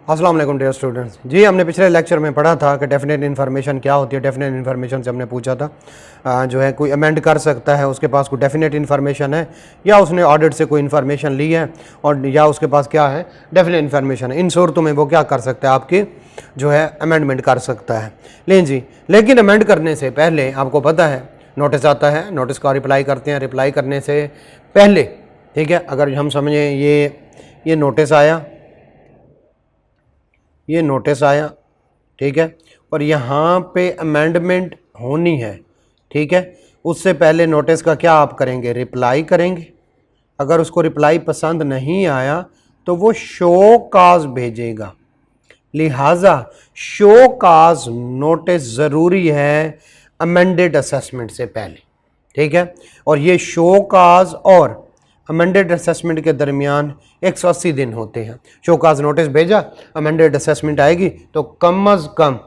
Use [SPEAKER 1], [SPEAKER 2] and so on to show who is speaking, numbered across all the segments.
[SPEAKER 1] अस्सलाम वालेकुम dear students. जी हमने पिछले लेक्चर में पढ़ा था कि डेफिनेट इन्फॉर्मेशन क्या होती है। डेफिनेट इन्फॉर्मेशन से हमने पूछा था जो है कोई अमेंड कर सकता है, उसके पास कोई डेफिनेट इन्फॉर्मेशन है या उसने ऑडिट से कोई इन्फॉर्मेशन ली है और या उसके पास क्या है डेफिनेट इन्फॉर्मेशन है। इन सूरतों में वो क्या कर सकता है, आपकी जो है अमेंडमेंट कर सकता है। लेकिन अमेंड करने से पहले आपको पता है नोटिस आता है, नोटिस का रिप्लाई करते हैं। रिप्लाई करने से पहले ठीक है, अगर हम समझें ये नोटिस आया, ये नोटिस आया ठीक है, और यहाँ पे अमेंडमेंट होनी है ठीक है, उससे पहले नोटिस का क्या आप करेंगे, रिप्लाई करेंगे। अगर उसको रिप्लाई पसंद नहीं आया तो वो शो काज भेजेगा। लिहाजा शो काज नोटिस ज़रूरी है अमेंडेड असेसमेंट से पहले ठीक है। और ये शो काज और अमेंडेड असेसमेंट के दरमियान 180 दिन होते हैं। शोकाज नोटिस भेजा, अमेंडेड असेसमेंट आएगी तो कम अज़ कम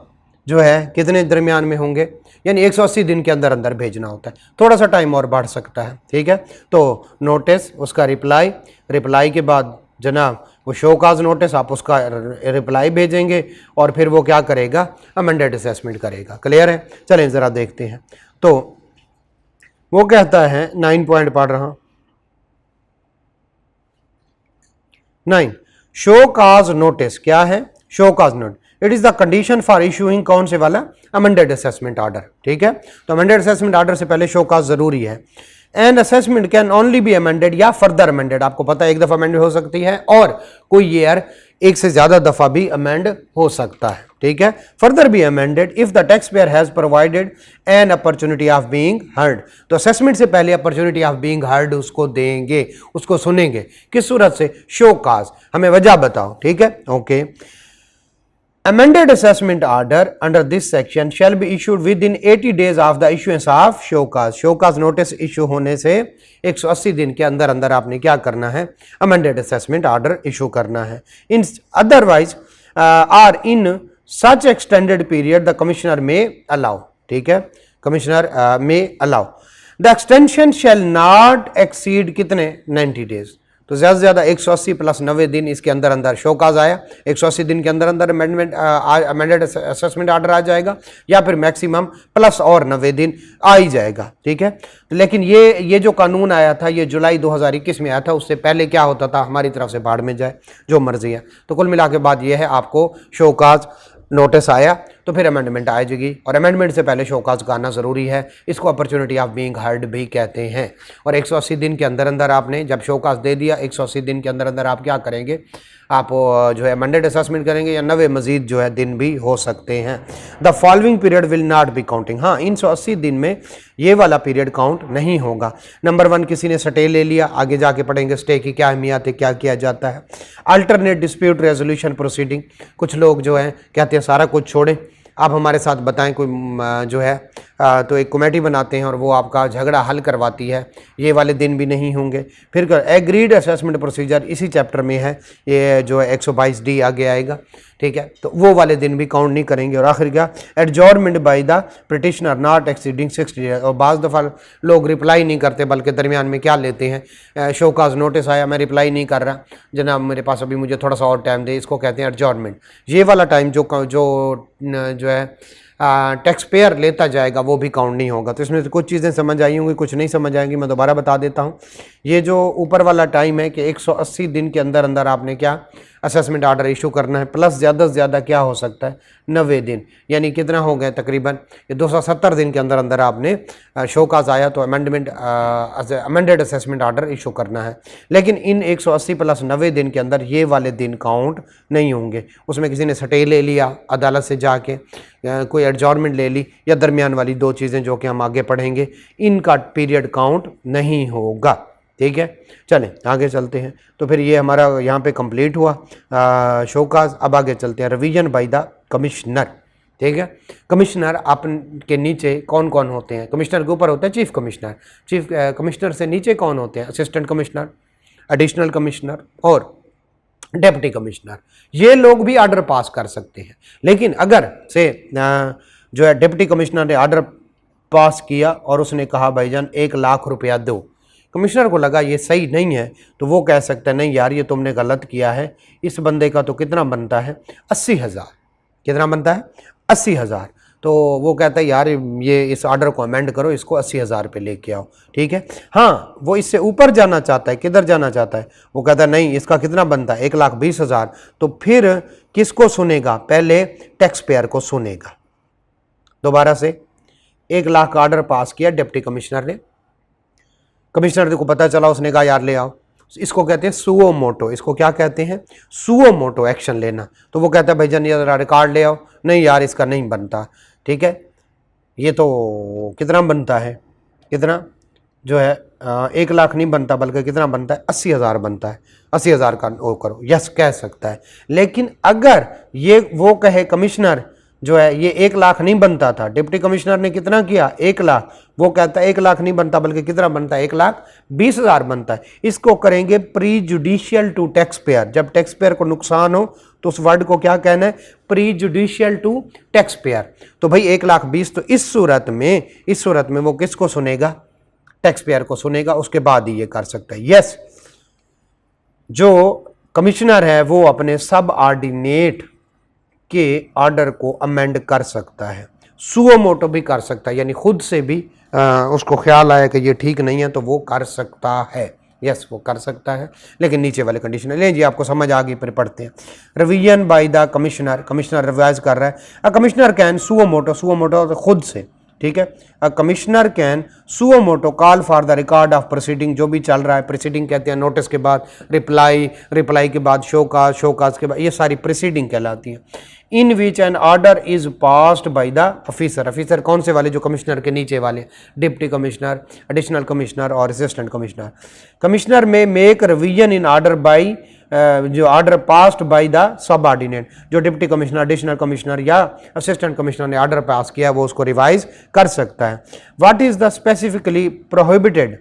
[SPEAKER 1] जो है कितने दरमियान में होंगे, यानी 180 दिन के अंदर अंदर भेजना होता है। थोड़ा सा टाइम और बढ़ सकता है ठीक है। तो नोटिस, उसका रिप्लाई के बाद जनाब वो शोकाज नोटिस, आप उसका रिप्लाई भेजेंगे और फिर वो क्या करेगा, अमेंडेड असेसमेंट करेगा। क्लियर है? चलें ज़रा देखते हैं। तो वो कहता है 9 पॉइंट पढ़ रहा हूँ। 9 शो काज नोटिस क्या है? Show cause notice it is the condition for issuing कौन से वाला, अमेंडेड असेसमेंट ऑर्डर ठीक है। तो अमेंडेड असेसमेंट ऑर्डर से पहले शो काज जरूरी है। And assessment can only be amended या फर्दर अमेंडेड, आपको पता है एक दफा अमेंड हो सकती है और कोई ईयर एक से ज्यादा दफा भी अमेंड हो सकता है ठीक है। Further be amended if the tax payer has provided an opportunity of being heard. तो असेसमेंट से पहले अपॉर्चुनिटी ऑफ बीइंग हर्ड उसको देंगे, उसको सुनेंगे। किस सूरत से? Show cause. हमें वजह बताओ ठीक है। Okay, amended assessment order under this section shall be issued within 80 days of the issuance of show cause। show cause notice issue होने से 180 दिन के अंदर अंदर आपने क्या करना है, amended assessment order issue करना है। in otherwise or in such extended period the commissioner may allow ठीक है, commissioner may allow the extension shall not exceed कितने 90 days। तो ज़्यादा से ज़्यादा 180 प्लस 90 दिन इसके अंदर अंदर शोकाज आया, 180 दिन के अंदर अंदर अमेंडेड असेसमेंट ऑर्डर आ जाएगा, या फिर मैक्सिमम प्लस और 90 दिन आ ही जाएगा ठीक है। लेकिन ये जो कानून आया था ये जुलाई 2021 में आया था। उससे पहले क्या होता था, हमारी तरफ से बाढ़ में जाए जो मर्जी है। तो कुल मिला के बात यह है, आपको शोकाज नोटिस आया तो फिर अमेंडमेंट आ जाएगी, और अमेंडमेंट से पहले शोकाज का आना ज़रूरी है। इसको अपॉर्चुनिटी ऑफ बीइंग हर्ड भी कहते हैं। और 180 दिन के अंदर अंदर आपने जब शोकाज दे दिया, 180 दिन के अंदर अंदर आप क्या करेंगे, आप जो है अमेंडेड असेसमेंट करेंगे, या 90 मजीद जो है दिन भी हो सकते हैं। The following period will not be counting. हाँ, इन 180 दिन में ये वाला पीरियड काउंट नहीं होगा। नंबर 1, किसी ने स्टे ले लिया, आगे जाके पढ़ेंगे स्टे की क्या अहमियत है, क्या किया जाता है। अल्टरनेट डिस्प्यूट रेजोल्यूशन प्रोसीडिंग, कुछ लोग जो है कहते हैं सारा कुछ छोड़ें, आप हमारे साथ बताएं कोई जो है तो एक कमेटी बनाते हैं और वो आपका झगड़ा हल करवाती है। ये वाले दिन भी नहीं होंगे। फिर एग्रीड असेसमेंट प्रोसीजर इसी चैप्टर में है, ये जो है 122D आगे आएगा ठीक है, तो वो वाले दिन भी काउंट नहीं करेंगे। और आखिर क्या, adjournment by the petitioner not exceeding 60 days. और बाज़ दफ़ा लोग रिप्लाई नहीं करते बल्कि दरमियान में क्या लेते हैं, शोकाज नोटिस आया मैं रिप्लाई नहीं कर रहा जनाब, मेरे पास अभी मुझे थोड़ा सा और टाइम दे, इसको कहते हैं एडजॉर्नमेंट। ये वाला टाइम जो है टैक्स पेयर लेता जाएगा वो भी काउंट नहीं होगा। तो इसमें से कुछ चीज़ें समझ आई होंगी, कुछ नहीं समझ आएंगी, मैं दोबारा बता देता हूँ। ये जो ऊपर वाला टाइम है कि 180 दिन के अंदर अंदर आपने क्या असेसमेंट ऑर्डर इशू करना है, प्लस ज़्यादा से ज़्यादा क्या हो सकता है 90 दिन, यानी कितना हो गया तकरीबन ये 270 दिन के अंदर अंदर आपने शोकाज आया तो अमेंडेड असेसमेंट ऑर्डर इशू करना है। लेकिन इन 180 प्लस 90 दिन के अंदर ये वाले दिन काउंट नहीं होंगे। उसमें किसी ने स्टे ले लिया अदालत से जाके, कोई एडजॉर्नमेंट ले ली, या दरमियान वाली 2 चीज़ें जो कि हम आगे पढ़ेंगे, इनका पीरियड काउंट नहीं होगा ठीक है। चलें आगे चलते हैं। तो फिर ये हमारा यहाँ पे कंप्लीट हुआ शोकाज। अब आगे चलते हैं, रिवीजन बाय द कमिश्नर ठीक है। कमिश्नर आपके नीचे कौन कौन होते हैं? कमिश्नर के ऊपर होता है चीफ कमिश्नर, चीफ कमिश्नर से नीचे कौन होते हैं? असिस्टेंट कमिश्नर, एडिशनल कमिश्नर और डेप्टी कमिश्नर। ये लोग भी ऑर्डर पास कर सकते हैं। लेकिन अगर से जो है डिप्टी कमिश्नर ने ऑर्डर पास किया और उसने कहा भाईजान 1 लाख रुपया दो, कमिश्नर को लगा ये सही नहीं है तो वो कह सकता है नहीं यार ये तुमने गलत किया है, इस बंदे का तो कितना बनता है 80,000, कितना बनता है 80,000। तो वो कहता है यार ये इस ऑर्डर को अमेंड करो, इसको 80,000 पे लेके आओ, ठीक है। हाँ वो इससे ऊपर जाना चाहता है, किधर जाना चाहता है, वो कहता है नहीं इसका कितना बनता है 1,20,000। तो फिर किसको सुनेगा, पहले टैक्स पेयर को सुनेगा। दोबारा से 1 लाख का ऑर्डर पास किया डिप्टी कमिश्नर ने, कमिश्नर को पता चला, उसने कहा यार ले आओ, इसको कहते हैं सुओ मोटो, इसको क्या कहते हैं सुओ मोटो एक्शन लेना। तो वो कहता है भाईजान ये जरा रिकॉर्ड ले आओ, नहीं यार इसका नहीं बनता, ठीक है, ये तो कितना बनता है, कितना जो है 1 लाख नहीं बनता बल्कि कितना बनता है 80,000 बनता है, 80,000 का वो करो, यस कह सकता है। लेकिन अगर ये वो कहे कमिश्नर जो है ये 1 लाख नहीं बनता था, डिप्टी कमिश्नर ने कितना किया 1 लाख, वो कहता है 1 लाख नहीं बनता बल्कि कितना बनता है 1,20,000 बनता है, इसको करेंगे prejudicial to tax payer. जब टैक्स पेयर को नुकसान हो तो उस वर्ड को क्या कहना है prejudicial to tax payer. तो भाई 1,20,000, तो इस सूरत में वो किसको सुनेगा, टैक्स पेयर को सुनेगा, उसके बाद ही ये कर सकता है। यस जो कमिश्नर है वो अपने सब ऑर्डिनेट के ऑर्डर को अमेंड कर सकता है, सुओ मोटो भी कर सकता है, यानी खुद से भी उसको ख्याल आया कि ये ठीक नहीं है तो वो कर सकता है, यस वो कर सकता है, लेकिन नीचे वाले कंडीशन ले जी आपको समझ आ गई, फिर पढ़ते हैं। Revision by the commissioner, commissioner revise कर रहा है। A commissioner can suo motu खुद से, ठीक है। A commissioner can suo motu call for the record of proceeding, जो भी चल रहा है, प्रोसीडिंग कहते हैं नोटिस के बाद रिप्लाई के बाद शोकाज के बाद, ये सारी प्रोसीडिंग कहलाती है। In which an order is passed by the officer कौन से वाले, जो कमिश्नर के नीचे वाले, डिप्टी कमिश्नर, एडिशनल कमिश्नर और assistant commissioner. Commissioner may make revision in order by जो order passed by the subordinate, जो डिप्टी कमिश्नर, एडिशनल कमिश्नर या असिस्टेंट कमिश्नर ने ऑर्डर पास किया वो उसको रिवाइज कर सकता है। What is the specifically prohibited,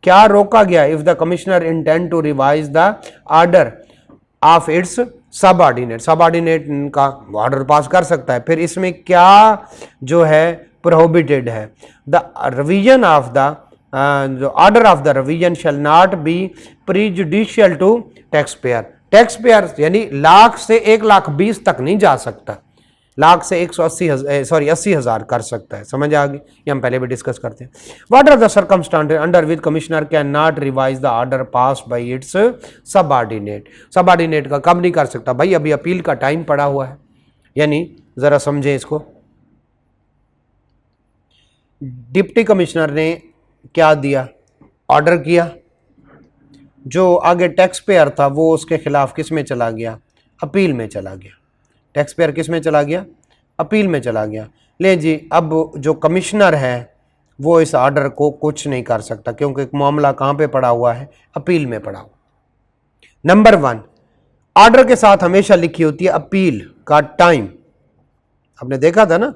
[SPEAKER 1] क्या रोका गया, if the commissioner intend to revise the order of its subordinate का ऑर्डर पास कर सकता है। फिर इसमें क्या जो है प्रोहिबिटेड है, the revision of the order of the revision shall not be prejudicial to tax payer, यानी लाख से 1,20,000 तक नहीं जा सकता, लाख से 80,000 कर सकता है, समझ आ गई, ये हम पहले भी डिस्कस करते हैं। What are the circumstances under which commissioner can not revise the order pass by its subordinate का कब नहीं कर सकता, भाई अभी अपील का टाइम पड़ा हुआ है, यानी जरा समझें इसको। डिप्टी कमिश्नर ने क्या दिया, ऑर्डर किया, जो आगे टैक्स पेयर था वो उसके खिलाफ किस में चला गया, अपील में चला गया, टैक्स पेयर किस में चला गया, अपील में चला गया। ले जी अब जो कमिश्नर है वो इस ऑर्डर को कुछ नहीं कर सकता, क्योंकि मामला कहाँ पे पड़ा हुआ है, अपील में पड़ा हुआ। नंबर 1, ऑर्डर के साथ हमेशा लिखी होती है अपील का टाइम, आपने देखा था ना,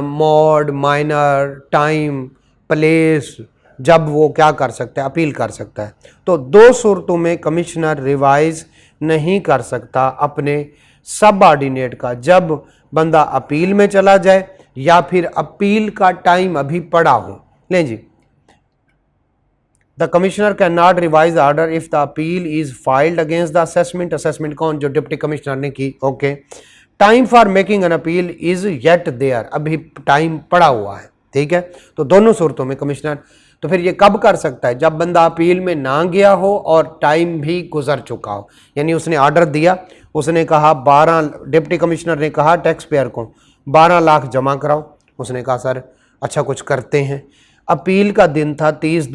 [SPEAKER 1] मोड, माइनर, टाइम, प्लेस, जब वो क्या कर सकता है, अपील कर सकता है। तो 2 सूरतों में कमिश्नर रिवाइज नहीं कर सकता अपने सब ऑर्डिनेट का, जब बंदा अपील में चला जाए या फिर अपील का टाइम अभी पड़ा हो। लें जी, the commissioner can not revise order if the appeal is filed against the assessment कौन, जो डिप्टी कमिश्नर ने की, okay. Time for making an appeal is yet there, अभी टाइम पड़ा हुआ है, ठीक है। तो दोनों सूरतों में कमिश्नर, तो फिर ये कब कर सकता है, जब बंदा अपील में ना गया हो और टाइम भी गुजर चुका हो, यानी उसने ऑर्डर दिया, उसने कहा 12, डिप्टी कमिश्नर ने कहा टैक्स पेयर को 12 लाख जमा कराओ, उसने कहा सर अच्छा कुछ करते हैं, अपील का दिन था 30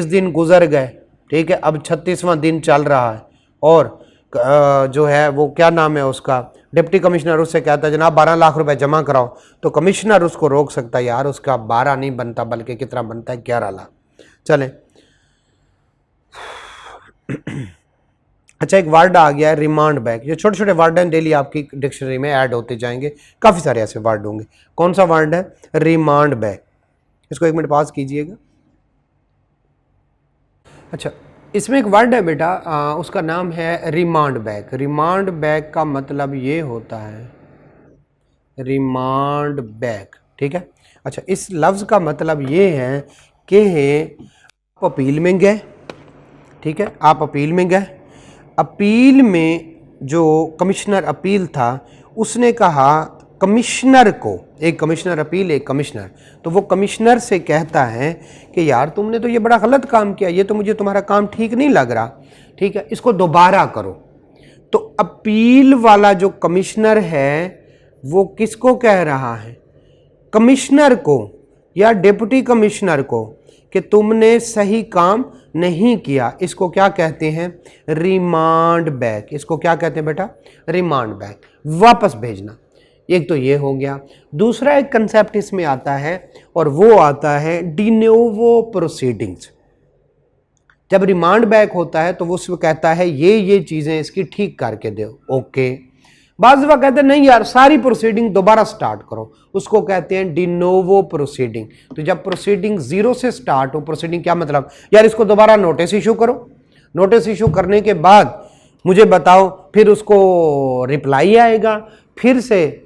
[SPEAKER 1] दिन गुजर गए, ठीक है, अब 36वां दिन चल रहा है और जो है वो क्या नाम है उसका, डिप्टी कमिश्नर उससे कहता है जनाब 12 लाख रुपए जमा कराओ, तो कमिश्नर उसको रोक सकता है, यार उसका 12 नहीं बनता बल्कि कितना बनता है 11 लाख। चलें अच्छा, एक वर्ड आ गया है रिमांड बैक, ये छोटे छोटे वर्ड हैं, डेली आपकी डिक्शनरी में ऐड होते जाएंगे, काफ़ी सारे ऐसे वर्ड होंगे। कौन सा वर्ड है, रिमांड बैक, इसको 1 मिनट पास कीजिएगा। अच्छा, इसमें एक वर्ड है बेटा, उसका नाम है रिमांड बैक। रिमांड बैक का मतलब ये होता है, रिमांड बैक, ठीक है। अच्छा, इस लफ्ज़ का मतलब ये है कि अपील में गए, ठीक है, आप अपील में गए, अपील में जो कमिश्नर अपील था उसने कहा कमिश्नर को, एक कमिश्नर अपील एक कमिश्नर, तो वो कमिश्नर से कहता है कि यार तुमने तो ये बड़ा गलत काम किया, ये तो मुझे तुम्हारा काम ठीक नहीं लग रहा, ठीक है, इसको दोबारा करो। तो अपील वाला जो कमिश्नर है वो किसको कह रहा है? कमिश्नर को या डिप्टी कमिश्नर को कि तुमने सही काम नहीं किया। इसको क्या कहते हैं? Remand back. इसको क्या कहते हैं बेटा? रिमांड बैक, वापस भेजना। एक तो ये हो गया। दूसरा एक कंसेप्ट इसमें आता है और वो आता है डिनोवो प्रोसीडिंग्स। जब रिमांड बैक होता है तो वो उसमें कहता है ये चीजें इसकी ठीक करके दो, ओके। बाज़ दफ़ा कहते हैं नहीं यार सारी प्रोसीडिंग दोबारा स्टार्ट करो, उसको कहते हैं डिनोवो प्रोसीडिंग। तो जब प्रोसीडिंग जीरो से स्टार्ट हो, प्रोसीडिंग क्या मतलब? यार इसको दोबारा नोटिस इशू करो, नोटिस इशू करने के बाद मुझे बताओ, फिर उसको रिप्लाई आएगा, फिर से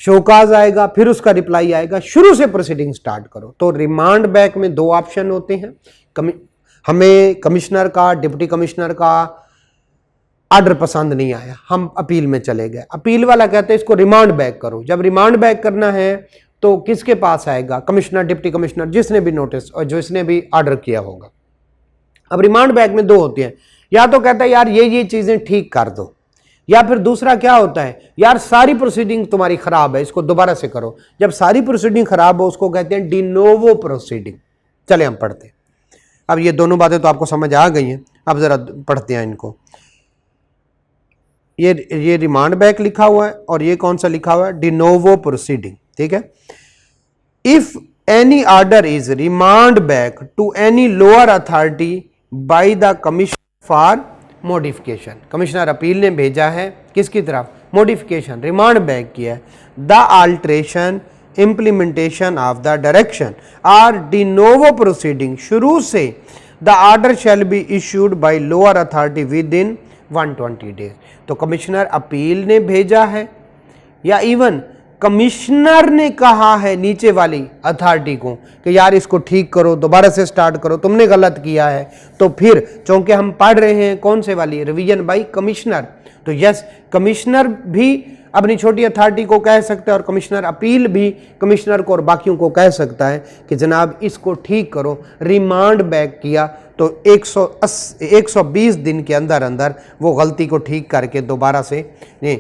[SPEAKER 1] शोकाज आएगा, फिर उसका रिप्लाई आएगा, शुरू से प्रोसीडिंग स्टार्ट करो। तो रिमांड बैक में दो ऑप्शन होते हैं, हमें कमिश्नर का, डिप्टी कमिश्नर का ऑर्डर पसंद नहीं आया, हम अपील में चले गए, अपील वाला कहते हैं इसको रिमांड बैक करो। जब रिमांड बैक करना है तो किसके पास आएगा? कमिश्नर, डिप्टी कमिश्नर, जिसने भी नोटिस और जिसने भी ऑर्डर किया होगा। अब रिमांड बैक में दो होती हैं, या तो कहता है यार ये चीजें ठीक कर दो, या फिर दूसरा क्या होता है, यार सारी प्रोसीडिंग तुम्हारी खराब है, इसको दोबारा से करो। जब सारी प्रोसीडिंग खराब हो उसको कहते हैं डिनोवो प्रोसीडिंग। चले हम पढ़ते हैं। अब ये दोनों बातें तो आपको समझ आ गई हैं, अब जरा पढ़ते हैं इनको। ये रिमांड बैक लिखा हुआ है और ये कौन सा लिखा हुआ है? डिनोवो प्रोसीडिंग, ठीक है। If any order is remand back to any lower authority by the commissioner for modification, commissioner appeal ने भेजा है किसकी तरफ? मॉडिफिकेशन, रिमांड बैक किया है। The alteration implementation of the direction are de novo proceeding, शुरू से the order shall be issued by lower authority within 120 days. तो कमिश्नर अपील ने भेजा है या इवन कमिश्नर ने कहा है नीचे वाली अथॉरिटी को कि यार इसको ठीक करो, दोबारा से स्टार्ट करो, तुमने गलत किया है, तो फिर चूंकि हम पढ़ रहे हैं कौन से वाली? रिवीजन बाय कमिश्नर, तो यस कमिश्नर भी अपनी छोटी अथॉरिटी को कह सकता है और कमिश्नर अपील भी कमिश्नर को और बाकियों को कह सकता है कि जनाब इसको ठीक करो। रिमांड बैक किया तो 120 दिन के अंदर अंदर वो गलती को ठीक करके दोबारा से नहीं।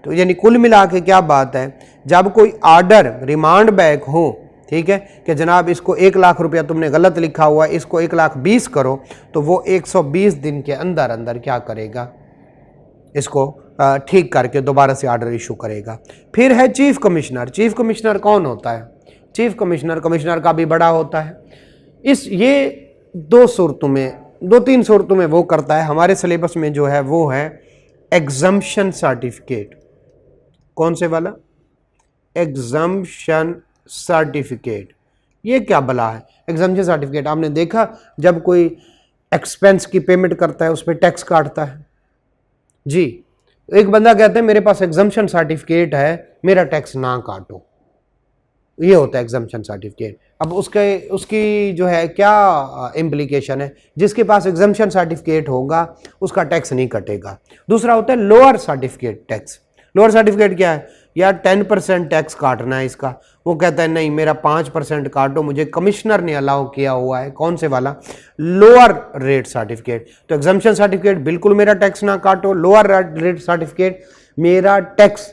[SPEAKER 1] तो यानी कुल मिला के क्या बात है, जब कोई ऑर्डर रिमांड बैक हो, ठीक है, कि जनाब इसको 1 लाख रुपया तुमने गलत लिखा हुआ, इसको 1,20,000 करो, तो वो 120 दिन के अंदर अंदर क्या करेगा? इसको ठीक करके दोबारा से ऑर्डर इशू करेगा। फिर है चीफ कमिश्नर। चीफ कमिश्नर कौन होता है? चीफ कमिश्नर कमिश्नर का भी बड़ा होता है। ये दो सूरतों में, 2-3 सूरतों में वो करता है। हमारे सिलेबस में जो है वो है एग्जम्पशन सर्टिफिकेट। कौन से वाला? Exemption certificate. ये क्या भला है एग्जम्पशन सर्टिफिकेट? आपने देखा जब कोई एक्सपेंस की पेमेंट करता है उस पर टैक्स काटता है जी। एक बंदा कहता है मेरे पास एग्जम्पशन सर्टिफिकेट है, मेरा टैक्स ना काटो, ये होता है एग्जम्पशन सर्टिफिकेट। अब उसकी जो है क्या इम्प्लीकेशन है? जिसके पास एग्जम्पशन सर्टिफिकेट होगा उसका टैक्स नहीं कटेगा। दूसरा होता है lower certificate tax. Lower certificate क्या है? यार 10% टैक्स काटना है इसका, वो कहता है नहीं मेरा 5% काटो, मुझे कमिश्नर ने अलाउ किया हुआ है। कौन से वाला? Lower rate certificate. तो एग्जम्पशन सर्टिफिकेट बिल्कुल मेरा टैक्स ना काटो, लोअर रेट सर्टिफिकेट मेरा टैक्स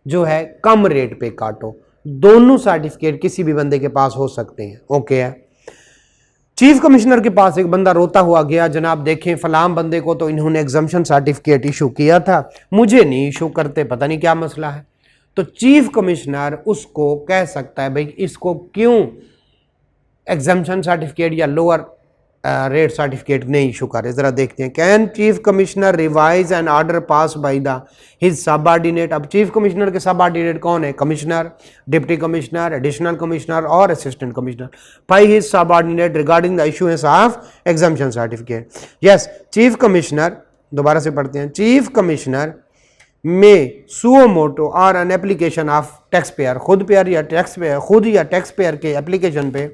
[SPEAKER 1] जो है कम रेट पे काटो। दोनों सर्टिफिकेट किसी भी बंदे के पास हो सकते हैं, ओके है। चीफ कमिश्नर के पास एक बंदा रोता हुआ गया, जनाब देखें फलाम बंदे को तो इन्होंने एग्जम्पशन सर्टिफिकेट इशू किया था, मुझे नहीं इशू करते, पता नहीं क्या मसला है। तो चीफ कमिश्नर उसको कह सकता है भाई इसको क्यों एग्जम्पशन सर्टिफिकेट या लोअर रेट सर्टिफिकेट नहीं इशू करे। जरा देखते हैं। Can chief commissioner revise an order pass by the his subordinate. अब चीफ कमिश्नर के सबऑर्डिनेट कौन है? Commissioner, deputy commissioner, additional commissioner और assistant commissioner. By his subordinate regarding the issuance of exemption certificate. Yes chief commissioner, दोबारा से पढ़ते हैं, chief commissioner may suo motu और an application of tax payer, खुद या टैक्स पेयर के application पे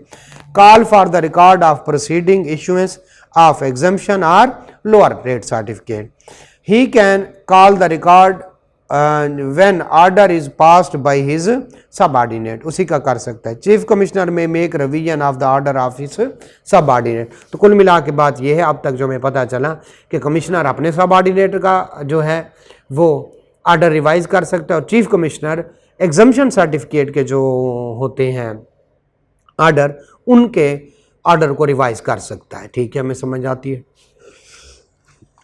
[SPEAKER 1] call for the record of proceeding issuance of exemption और lower rate certificate. He can call the record when order is passed bye his subordinate, उसी का कर सकता है। Chief commissioner may make revision of the order of his subordinate. तो कुल मिला के बात यह है अब तक जो हमें पता चला कि कमिश्नर अपने सबऑर्डिनेट का जो है वो ऑर्डर रिवाइज कर सकता है और चीफ कमिश्नर एग्जम्पशन सर्टिफिकेट के जो होते हैं ऑर्डर, उनके ऑर्डर को रिवाइज कर सकता है। ठीक है, हमें समझ आती है।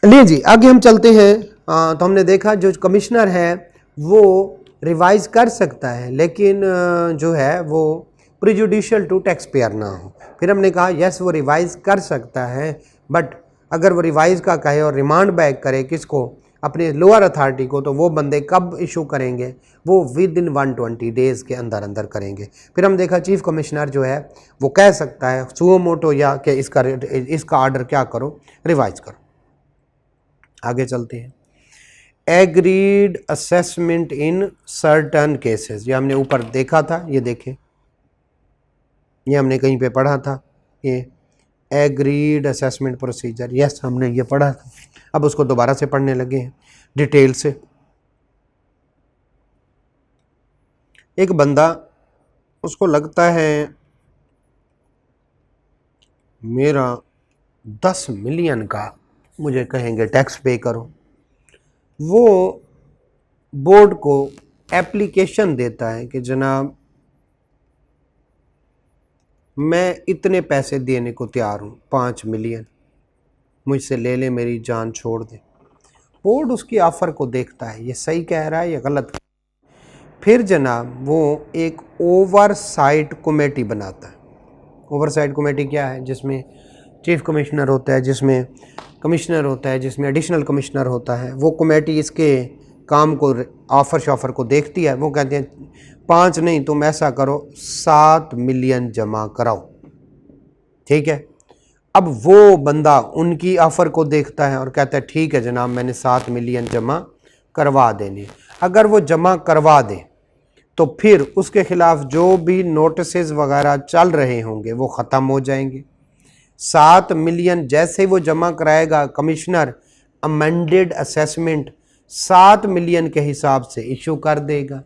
[SPEAKER 1] लिए जी आगे हम चलते हैं। तो हमने देखा जो कमिश्नर है वो रिवाइज कर सकता है, लेकिन जो है वो प्रिजुडिशियल टू टैक्स पेयर ना हो। फिर हमने कहा यस वो रिवाइज कर सकता है, बट अगर वो रिवाइज का कहे और रिमांड बैक करे किसको, अपने लोअर अथॉरिटी को, तो वो बंदे कब इशू करेंगे, वो विद इन 120 डेज़ के अंदर अंदर करेंगे। फिर हम देखा चीफ कमिश्नर जो है वो कह सकता है सुओ मोटो या कि इसका ऑर्डर क्या करो, रिवाइज करो। आगे चलते हैं। Agreed assessment in certain cases, ये हमने ऊपर देखा था, ये देखें, ये हमने कहीं पे पढ़ा था, ये एग्रीड असेसमेंट प्रोसीजर, यस हमने ये पढ़ा था। अब उसको दोबारा से पढ़ने लगे हैं डिटेल से। एक बंदा, उसको लगता है मेरा 10 मिलियन का मुझे कहेंगे टैक्स पे करो, वो बोर्ड को एप्लीकेशन देता है कि जनाब मैं इतने पैसे देने को तैयार हूँ, 5 मिलियन मुझसे ले ले, मेरी जान छोड़ दे। बोर्ड उसकी ऑफ़र को देखता है, ये सही कह रहा है या गलत। फिर जनाब वो एक ओवरसाइट कमेटी बनाता है। ओवरसाइट कमेटी क्या है, जिसमें चीफ कमिश्नर होता है, जिसमें कमिश्नर होता है, जिसमें एडिशनल कमिश्नर होता है। वो कमेटी इसके काम को, ऑफ़र शॉफर को देखती है। वो कहते हैं 5 नहीं, तुम ऐसा करो 7 मिलियन जमा कराओ। ठीक है, अब वो बंदा उनकी ऑफ़र को देखता है और कहता है ठीक है जनाब मैंने 7 मिलियन जमा करवा देने। अगर वो जमा करवा दे तो फिर उसके ख़िलाफ़ जो भी नोटिसेस वगैरह चल रहे होंगे वो ख़त्म हो जाएंगे। 7 मिलियन जैसे ही वो जमा कराएगा, कमिश्नर अमेंडेड असेसमेंट 7 मिलियन के हिसाब से इशू कर देगा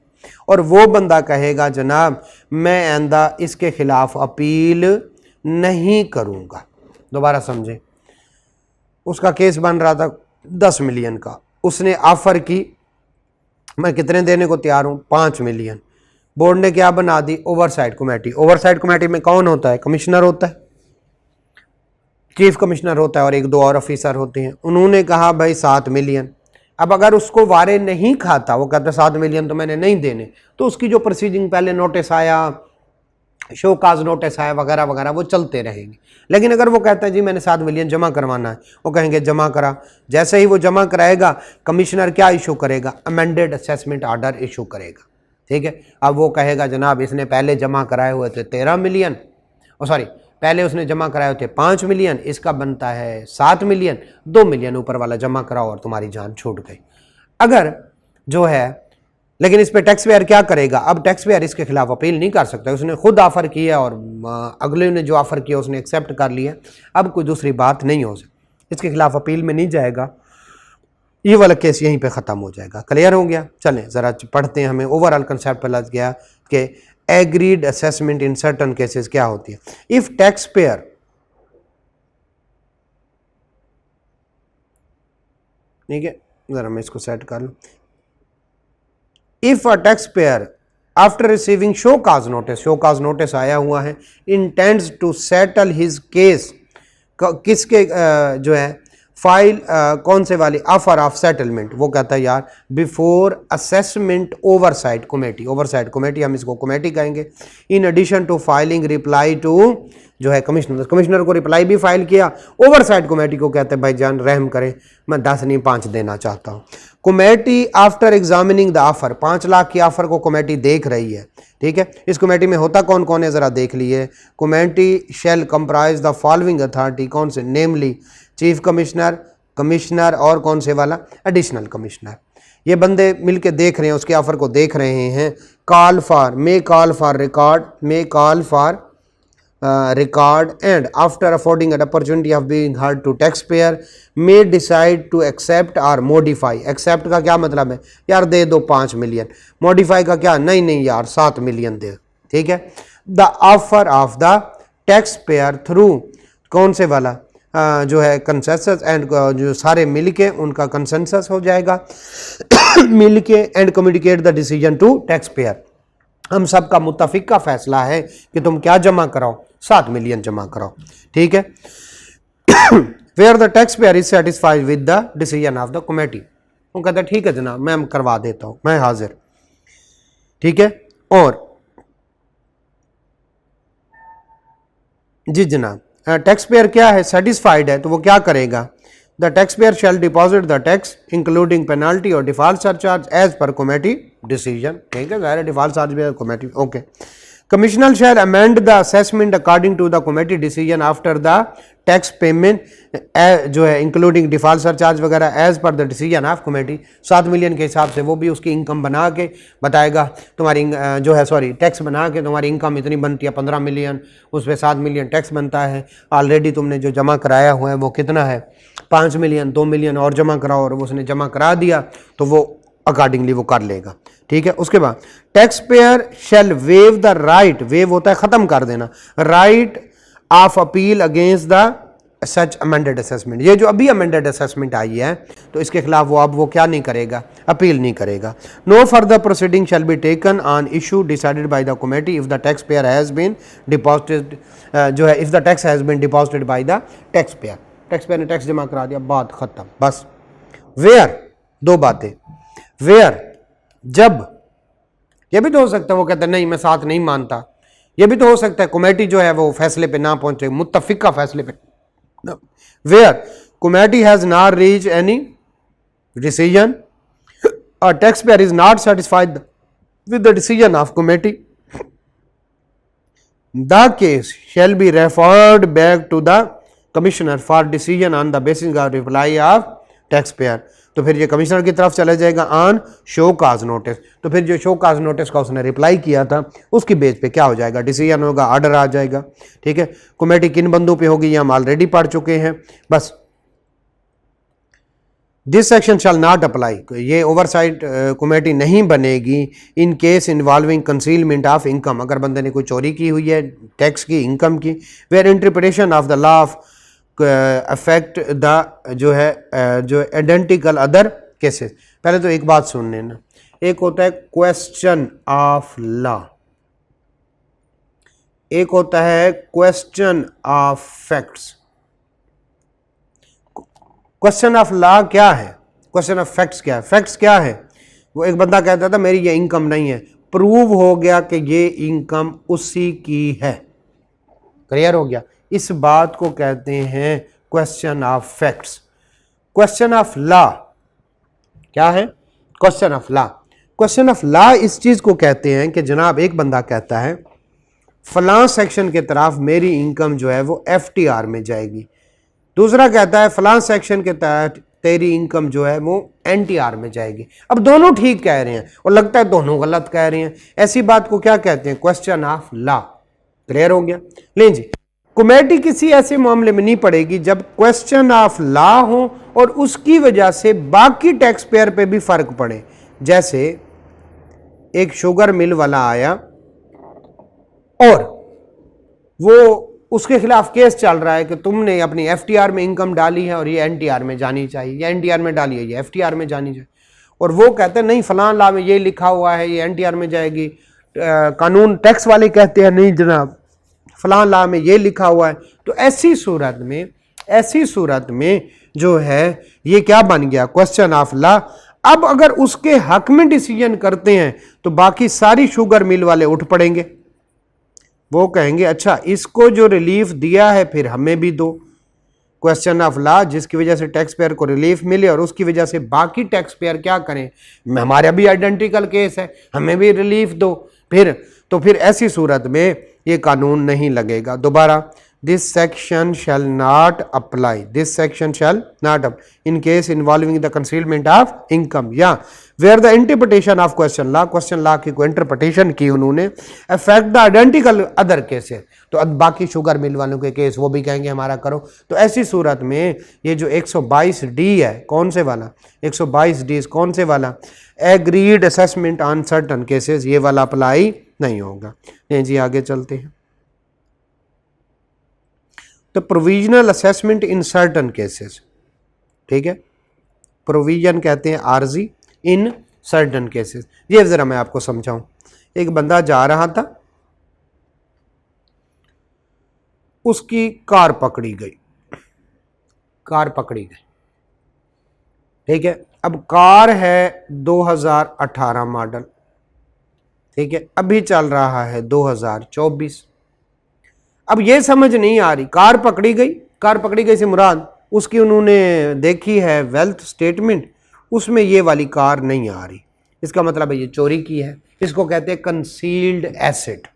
[SPEAKER 1] और वो बंदा कहेगा जनाब मैं आइंदा इसके ख़िलाफ़ अपील नहीं करूँगा। दोबारा समझे, उसका केस बन रहा था 10 मिलियन का, उसने ऑफ़र की मैं कितने देने को तैयार हूँ, 5 मिलियन। बोर्ड ने क्या बना दी, ओवरसाइट कमेटी। ओवरसाइट कमेटी में कौन होता है, कमिश्नर होता है, चीफ कमिश्नर होता है और 1-2 और ऑफिसर होते हैं। उन्होंने कहा भाई 7 मिलियन। अब अगर उसको वारे नहीं खाता, वो कहता 7 मिलियन तो मैंने नहीं देने, तो उसकी जो प्रोसीडिंग पहले नोटिस आया, शो काज नोटिस आया वगैरह वगैरह, वो चलते रहेंगे। लेकिन अगर वो कहता है जी मैंने 7 मिलियन जमा करवाना है, वो कहेंगे जमा करा। जैसे ही वो जमा कराएगा, कमिश्नर क्या इशू करेगा, अमेंडेड असेसमेंट ऑर्डर इशू करेगा। ठीक है, अब वो कहेगा जनाब इसने पहले जमा कराए हुए थे 13 मिलियन, पहले उसने जमा कराए थे 5 मिलियन, इसका बनता है 7 मिलियन, 2 मिलियन ऊपर वाला जमा कराओ और तुम्हारी जान छूट गई। अगर जो है, लेकिन इस पे टैक्स पेयर क्या करेगा, अब टैक्स पेयर इसके खिलाफ अपील नहीं कर सकता। उसने खुद ऑफर किया और अगले ने जो ऑफर किया उसने एक्सेप्ट कर लिया, अब कोई दूसरी बात नहीं हो सकती, इसके खिलाफ अपील में नहीं जाएगा, ये वाला केस यहीं पे ख़त्म हो जाएगा। क्लियर हो गया। चलें ज़रा पढ़ते हैं, हमें ओवरऑल कंसेप्ट लग गया कि agreed assessment in certain cases क्या होती है। इफ टैक्स पेयर ठीक है, ज़रा मैं इसको सेट कर लूँ। If a taxpayer after receiving show cause notice आया हुआ है, intends to settle his case, किसके जो है फाइल कौन से वाली, ऑफर ऑफ सेटलमेंट, वो कहता है यार बिफोर असेसमेंट ओवरसाइट कमेटी हम इसको कमेटी कहेंगे। In addition to filing reply to जो है कमिश्नर को रिप्लाई भी फाइल किया, ओवरसाइट कमेटी को कहते हैं भाई जान रहम करें, मैं 10 नहीं 5 देना चाहता हूँ। Committee after examining the offer, 5 lakh की ऑफर को कमेटी देख रही है। ठीक है, इस कमेटी में होता कौन कौन है ज़रा देख लिए। Committee shell comprise the following authority, कौन से, नेमली चीफ कमिश्नर, कमिश्नर और कौन से वाला, एडिशनल कमिश्नर। ये बंदे मिलके देख रहे हैं, उसके ऑफर को देख रहे हैं। Call for record and after affording an opportunity of being heard to taxpayer may decide to accept or modify। accept का क्या मतलब है यार, दे दो 5 मिलियन। modify का क्या, नहीं यार 7 मिलियन दे, ठीक है। the offer of the taxpayer through कौन से वाला जो है कंसेंसस, एंड जो सारे मिलके उनका कंसेंसस हो जाएगा मिलके, and communicate the decision to tax payer. हम सब का मुत्तफिक का फैसला है कि तुम क्या जमा कराओ, 7 मिलियन जमा कराओ, ठीक है। Where the tax payer is satisfied with the decision of the committee, वो कहता है ठीक है जनाब मैं करवा देता हूं, मैं हाजिर, ठीक है। और जी जनाब, टैक्स पेयर क्या है, सेटिस्फाइड है, तो वो क्या करेगा, the tax payer shall deposit the tax including penalty और default surcharge as per committee decision, ठीक है। ज़ाहिर डिफॉल्ट चार्ज भी committee, okay. Commissioner shall amend the assessment according to the committee decision after the tax payment जो है including default surcharge वगैरह as per the decision of committee. 7 million के हिसाब से वो भी उसकी इनकम बना के बताएगा, तुम्हारी जो है सॉरी टैक्स बना के तुम्हारी इनकम इतनी बनती है 15 मिलियन, उस पर 7 मिलियन टैक्स बनता है, ऑलरेडी तुमने जो जमा कराया हुआ है वो कितना है 5 मिलियन, 2 मिलियन और जमा कराओ, और उसने जमा करा दिया तो वो अकॉर्डिंगली वो कर लेगा, ठीक है। उसके बाद tax payer shall waive the right, waive होता है ख़त्म कर देना, right of appeal against the such amended assessment. ये जो अभी अमेंडेड असेसमेंट आई है तो इसके खिलाफ वो अब वो क्या नहीं करेगा, अपील नहीं करेगा। No further proceeding shall be taken on issue decided by the committee if the tax payer has been deposited, जो है if the tax has been deposited by the tax payer, taxpayer ने tax जमा करा दिया, बात खत्म बस। Where, दो बातें, वेयर जब, ये भी तो हो सकता है वो कहता है नहीं मैं साथ नहीं मानता, ये भी तो हो सकता है कमेटी जो है वो फैसले पे ना पहुंचे, मुत्तफिका फैसले पे। Where committee has not reach any decision और tax pair is not satisfied with the decision of committee, the case shall be referred back to the commissioner for decision on the basis of reply of tax pair. तो फिर ये commissioner की तरफ चला जाएगा on show cause notice, तो फिर जो शो काज नोटिस का उसने रिप्लाई किया था उसकी बेस पे क्या हो जाएगा, डिसीजन होगा, ऑर्डर आ जाएगा, ठीक है। कमेटी किन बंदों पे होगी ये हम ऑलरेडी पढ़ चुके हैं, बस। This section shall not apply, ये ओवरसाइट कमेटी नहीं बनेगी in case involving concealment of income, अगर बंदे ने कोई चोरी की हुई है टैक्स की, इनकम की, where interpretation of the law of affect the जो है जो आइडेंटिकल अदर केसेस। पहले तो एक बात सुन लेना, एक होता है क्वेश्चन ऑफ लॉ, एक होता है question of facts. Question of law क्या है, क्वेश्चन ऑफ फैक्ट्स क्या है, फैक्ट्स क्या है, वो एक बंदा कहता था मेरी ये इनकम नहीं है, प्रूव हो गया कि ये इनकम उसी की है, क्लियर हो गया, इस बात को कहते हैं question of facts. Question of law क्या है, question of law, question of law इस चीज को कहते हैं कि जनाब एक बंदा कहता है फलां सेक्शन के तरफ मेरी इनकम जो है वो एफटीआर में जाएगी, दूसरा कहता है फलां सेक्शन के तहत तेरी इनकम जो है वो एनटीआर में जाएगी। अब दोनों ठीक कह रहे हैं और लगता है दोनों गलत कह रहे हैं, ऐसी बात को क्या कहते हैं, क्वेश्चन ऑफ लॉ, क्लियर हो गया। लें जी, कमेटी किसी ऐसे मामले में नहीं पड़ेगी जब क्वेश्चन ऑफ लॉ हो और उसकी वजह से बाकी टैक्स पेयर पे भी फर्क पड़े। जैसे एक शुगर मिल वाला आया और वो उसके खिलाफ केस चल रहा है कि तुमने अपनी एफटीआर में इनकम डाली है और ये एनटीआर में जानी चाहिए, या एनटीआर में डाली है ये एफटीआर में जानी चाहिए, और वो कहते हैं नहीं फलां लॉ में ये लिखा हुआ है ये एनटीआर में जाएगी, कानून टैक्स वाले कहते हैं नहीं जनाब फलां लॉ में ये लिखा हुआ है। तो ऐसी सूरत में जो है ये क्या बन गया, क्वेश्चन ऑफ लॉ। अब अगर उसके हक में डिसीजन करते हैं तो बाकी सारी शुगर मिल वाले उठ पड़ेंगे, वो कहेंगे अच्छा इसको जो रिलीफ दिया है फिर हमें भी दो, क्वेश्चन ऑफ लॉ जिसकी वजह से टैक्स पेयर को रिलीफ मिले और उसकी वजह से बाकी टैक्स पेयर क्या करें, हमारा भी आइडेंटिकल केस है हमें भी रिलीफ दो, फिर ऐसी सूरत में ये कानून नहीं लगेगा। दोबारा this section shall not apply, this section shall not apply in case involving the concealment of income या where the interpretation of question law की कोई interpretation की उन्होंने affect the identical other cases, तो अब बाकी शुगर मिल वालों के केस वो भी कहेंगे हमारा करो। तो ऐसी सूरत में ये जो 122D है कौन से वाला 122D कौन से वाला agreed assessment on certain cases, ये वाला अप्लाई नहीं होगा। नहीं जी आगे चलते हैं। तो provisional assessment in certain cases, ठीक है, प्रोविजन कहते हैं आरजी इन सर्टन केसेस। ये जरा मैं आपको समझाऊं। एक बंदा जा रहा था, उसकी कार पकड़ी गई, ठीक है। अब कार है 2018 मॉडल, ठीक है, अभी चल रहा है 2024। अब ये समझ नहीं आ रही, कार पकड़ी गई से मुराद उसकी उन्होंने देखी है वेल्थ स्टेटमेंट, उसमें ये वाली कार नहीं आ रही, इसका मतलब है ये चोरी की है। इसको कहते हैं कंसील्ड एसेट,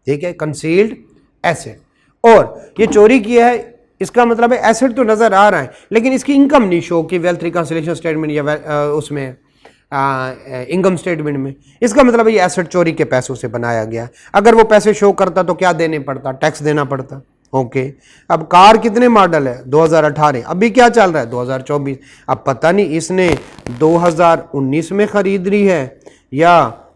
[SPEAKER 1] ठीक है, कंसील्ड एसेट। और ये चोरी किया है, इसका मतलब है एसेट तो नजर आ रहा है लेकिन इसकी इनकम नहीं शो की वेल्थ रिकंसिलिएशन स्टेटमेंट या उसमें इनकम स्टेटमेंट में। इसका मतलब है ये एसेट चोरी के पैसों से बनाया गया। अगर वो पैसे शो करता तो क्या देने पड़ता, टैक्स देना पड़ता। ओके, अब कार कितने मॉडल है 2018, अभी क्या चल रहा है 2024। अब पता नहीं इसने 2019 में खरीद ली है या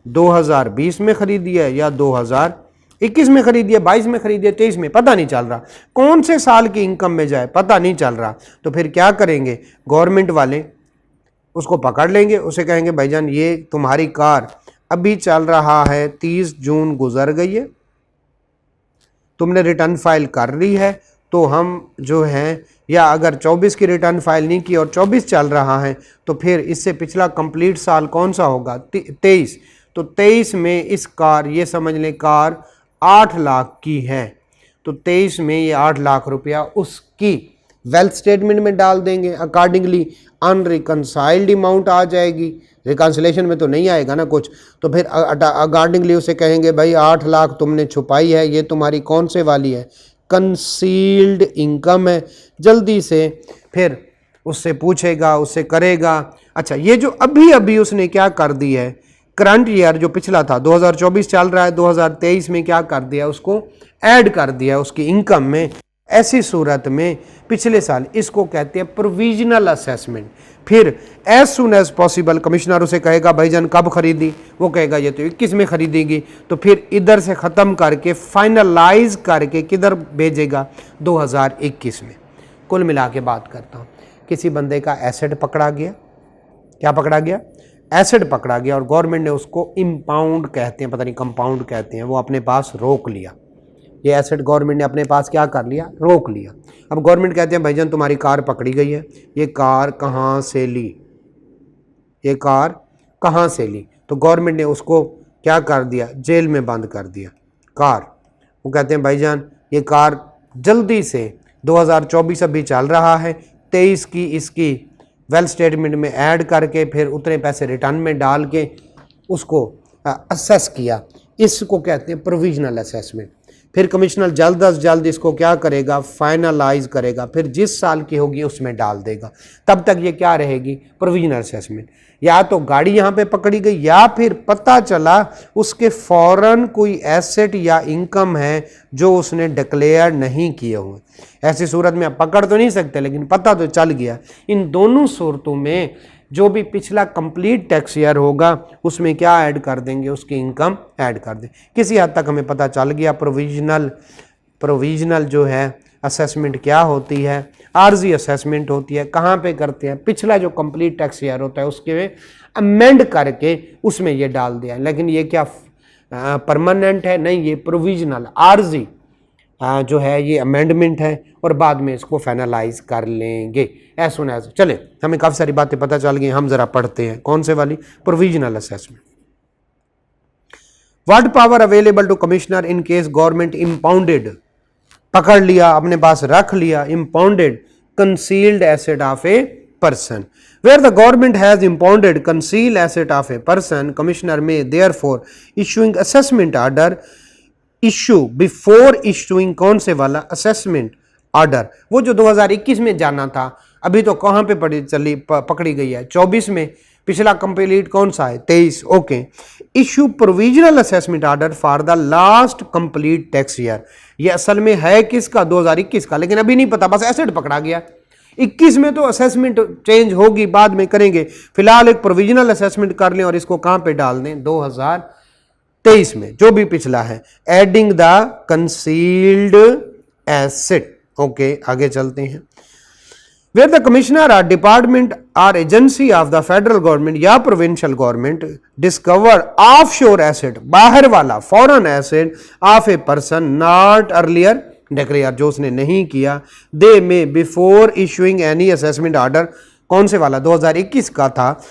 [SPEAKER 1] 2020 में खरीदी है या 2021 में खरीदी है, 22 में खरीदी है, 23 में, पता नहीं चल रहा। कौन से साल की इनकम में जाए पता नहीं चल रहा। तो फिर क्या करेंगे, गवर्नमेंट वाले उसको पकड़ लेंगे, उसे कहेंगे भाईजान ये तुम्हारी कार अभी चल रहा है 30 जून गुजर गई है, तुमने रिटर्न फाइल कर ली है, तो हम जो है, या अगर 24 की रिटर्न फाइल नहीं की और 24 चल रहा है तो फिर इससे पिछला कंप्लीट साल कौन सा होगा 23। तो 23 में इस कार, ये समझ लें कार 8 लाख की है, तो 23 में ये 8 लाख रुपया उसकी वेल्थ स्टेटमेंट में डाल देंगे। अकॉर्डिंगली अनरिकंसाइल्ड अमाउंट आ जाएगी, रिकंसिलेशन में तो नहीं आएगा ना कुछ। तो फिर अकॉर्डिंगली उसे कहेंगे भाई 8 लाख तुमने छुपाई है, ये तुम्हारी कौन से वाली है, कंसील्ड इनकम है। जल्दी से फिर उससे पूछेगा, उससे करेगा। अच्छा, ये जो अभी अभी उसने क्या कर दी है, करंट ईयर जो पिछला था 2024 चल रहा है, 2023 में क्या कर दिया, उसको ऐड कर दिया उसकी इनकम में। ऐसी सूरत में पिछले साल, इसको कहते हैं प्रोविजनल असेसमेंट। फिर as soon as possible commissioner उसे कहेगा भाईजान कब खरीदी, वो कहेगा ये तो 21 में खरीदेगी, तो फिर इधर से ख़त्म करके फाइनलाइज करके किधर भेजेगा 2021 में। कुल मिला के बात करता हूँ, किसी बंदे का एसेट पकड़ा गया, क्या पकड़ा गया, एसेट पकड़ा गया, और गवर्नमेंट ने उसको इम्पाउंड कहते हैं, पता नहीं कंपाउंड कहते हैं, वो अपने पास रोक लिया। ये एसेट गवर्नमेंट ने अपने पास क्या कर लिया, रोक लिया। अब गवर्नमेंट कहते हैं भाईजान तुम्हारी कार पकड़ी गई है, ये कार कहाँ से ली, ये कार कहाँ से ली। तो गवर्नमेंट ने उसको क्या कर दिया, जेल में बंद कर दिया कार। वो कहते हैं भाईजान ये कार जल्दी से 2024 अभी चल रहा है, 23 की इसकी वेल्थ स्टेटमेंट में ऐड करके फिर उतने पैसे रिटर्न में डाल के उसको असेस किया। इसको कहते हैं प्रोविजनल असेसमेंट। फिर कमिश्नर जल्द अज जल्द इसको क्या करेगा, फाइनलाइज करेगा, फिर जिस साल की होगी उसमें डाल देगा। तब तक ये क्या रहेगी, प्रोविजनल असेसमेंट। या तो गाड़ी यहाँ पे पकड़ी गई या फिर पता चला उसके फौरन कोई एसेट या इनकम है जो उसने डिक्लेयर नहीं किए हुए। ऐसी सूरत में आप पकड़ तो नहीं सकते लेकिन पता तो चल गया। इन दोनों सूरतों में जो भी पिछला कंप्लीट टैक्स ईयर होगा उसमें क्या ऐड कर देंगे, उसकी इनकम ऐड कर दें। किसी हद तक हमें पता चल गया प्रोविजनल जो है असेसमेंट क्या होती है, आर्जी असेसमेंट होती है। कहाँ पे करते हैं, पिछला जो कंप्लीट टैक्स ईयर होता है उसके अमेंड करके उसमें ये डाल दिया। लेकिन ये क्या परमानेंट है, नहीं, ये प्रोविजनल आर्जी जो है ये अमेंडमेंट है और बाद में इसको फाइनलाइज कर लेंगे एज सुन एज। चले, हमें काफ़ी सारी बातें पता चल गई, हम ज़रा पढ़ते हैं। कौन से वाली, provisional assessment. What power available to commissioner in case government impounded, पकड़ लिया, अपने पास रख लिया, impounded concealed asset of a person where the government has impounded concealed asset of a person, commissioner may therefore issuing assessment order issue before issuing कौन से वाला assessment order, वो जो 2021 में जाना था, अभी तो कहां पे पकड़ी गई है 24 में, पिछला कंप्लीट कौन सा है 23। Okay, issue provisional assessment order for the last complete tax year, ये असल में है किसका 2021 का, लेकिन अभी नहीं पता, बस एसेट पकड़ा गया। 21 में तो असेसमेंट चेंज होगी, बाद में करेंगे, फिलहाल एक प्रोविजनल असेसमेंट कर लें और इसको कहां पे डाल दें 2023 में, जो भी पिछला है। Adding the concealed asset. Okay, आगे चलते हैं। Where the commissioner or department or agency of the federal government या provincial government discover offshore asset, बाहर वाला foreign asset of a person not earlier declared, जो उसने नहीं किया, they may before issuing any assessment order, कौन से वाला 2021 का था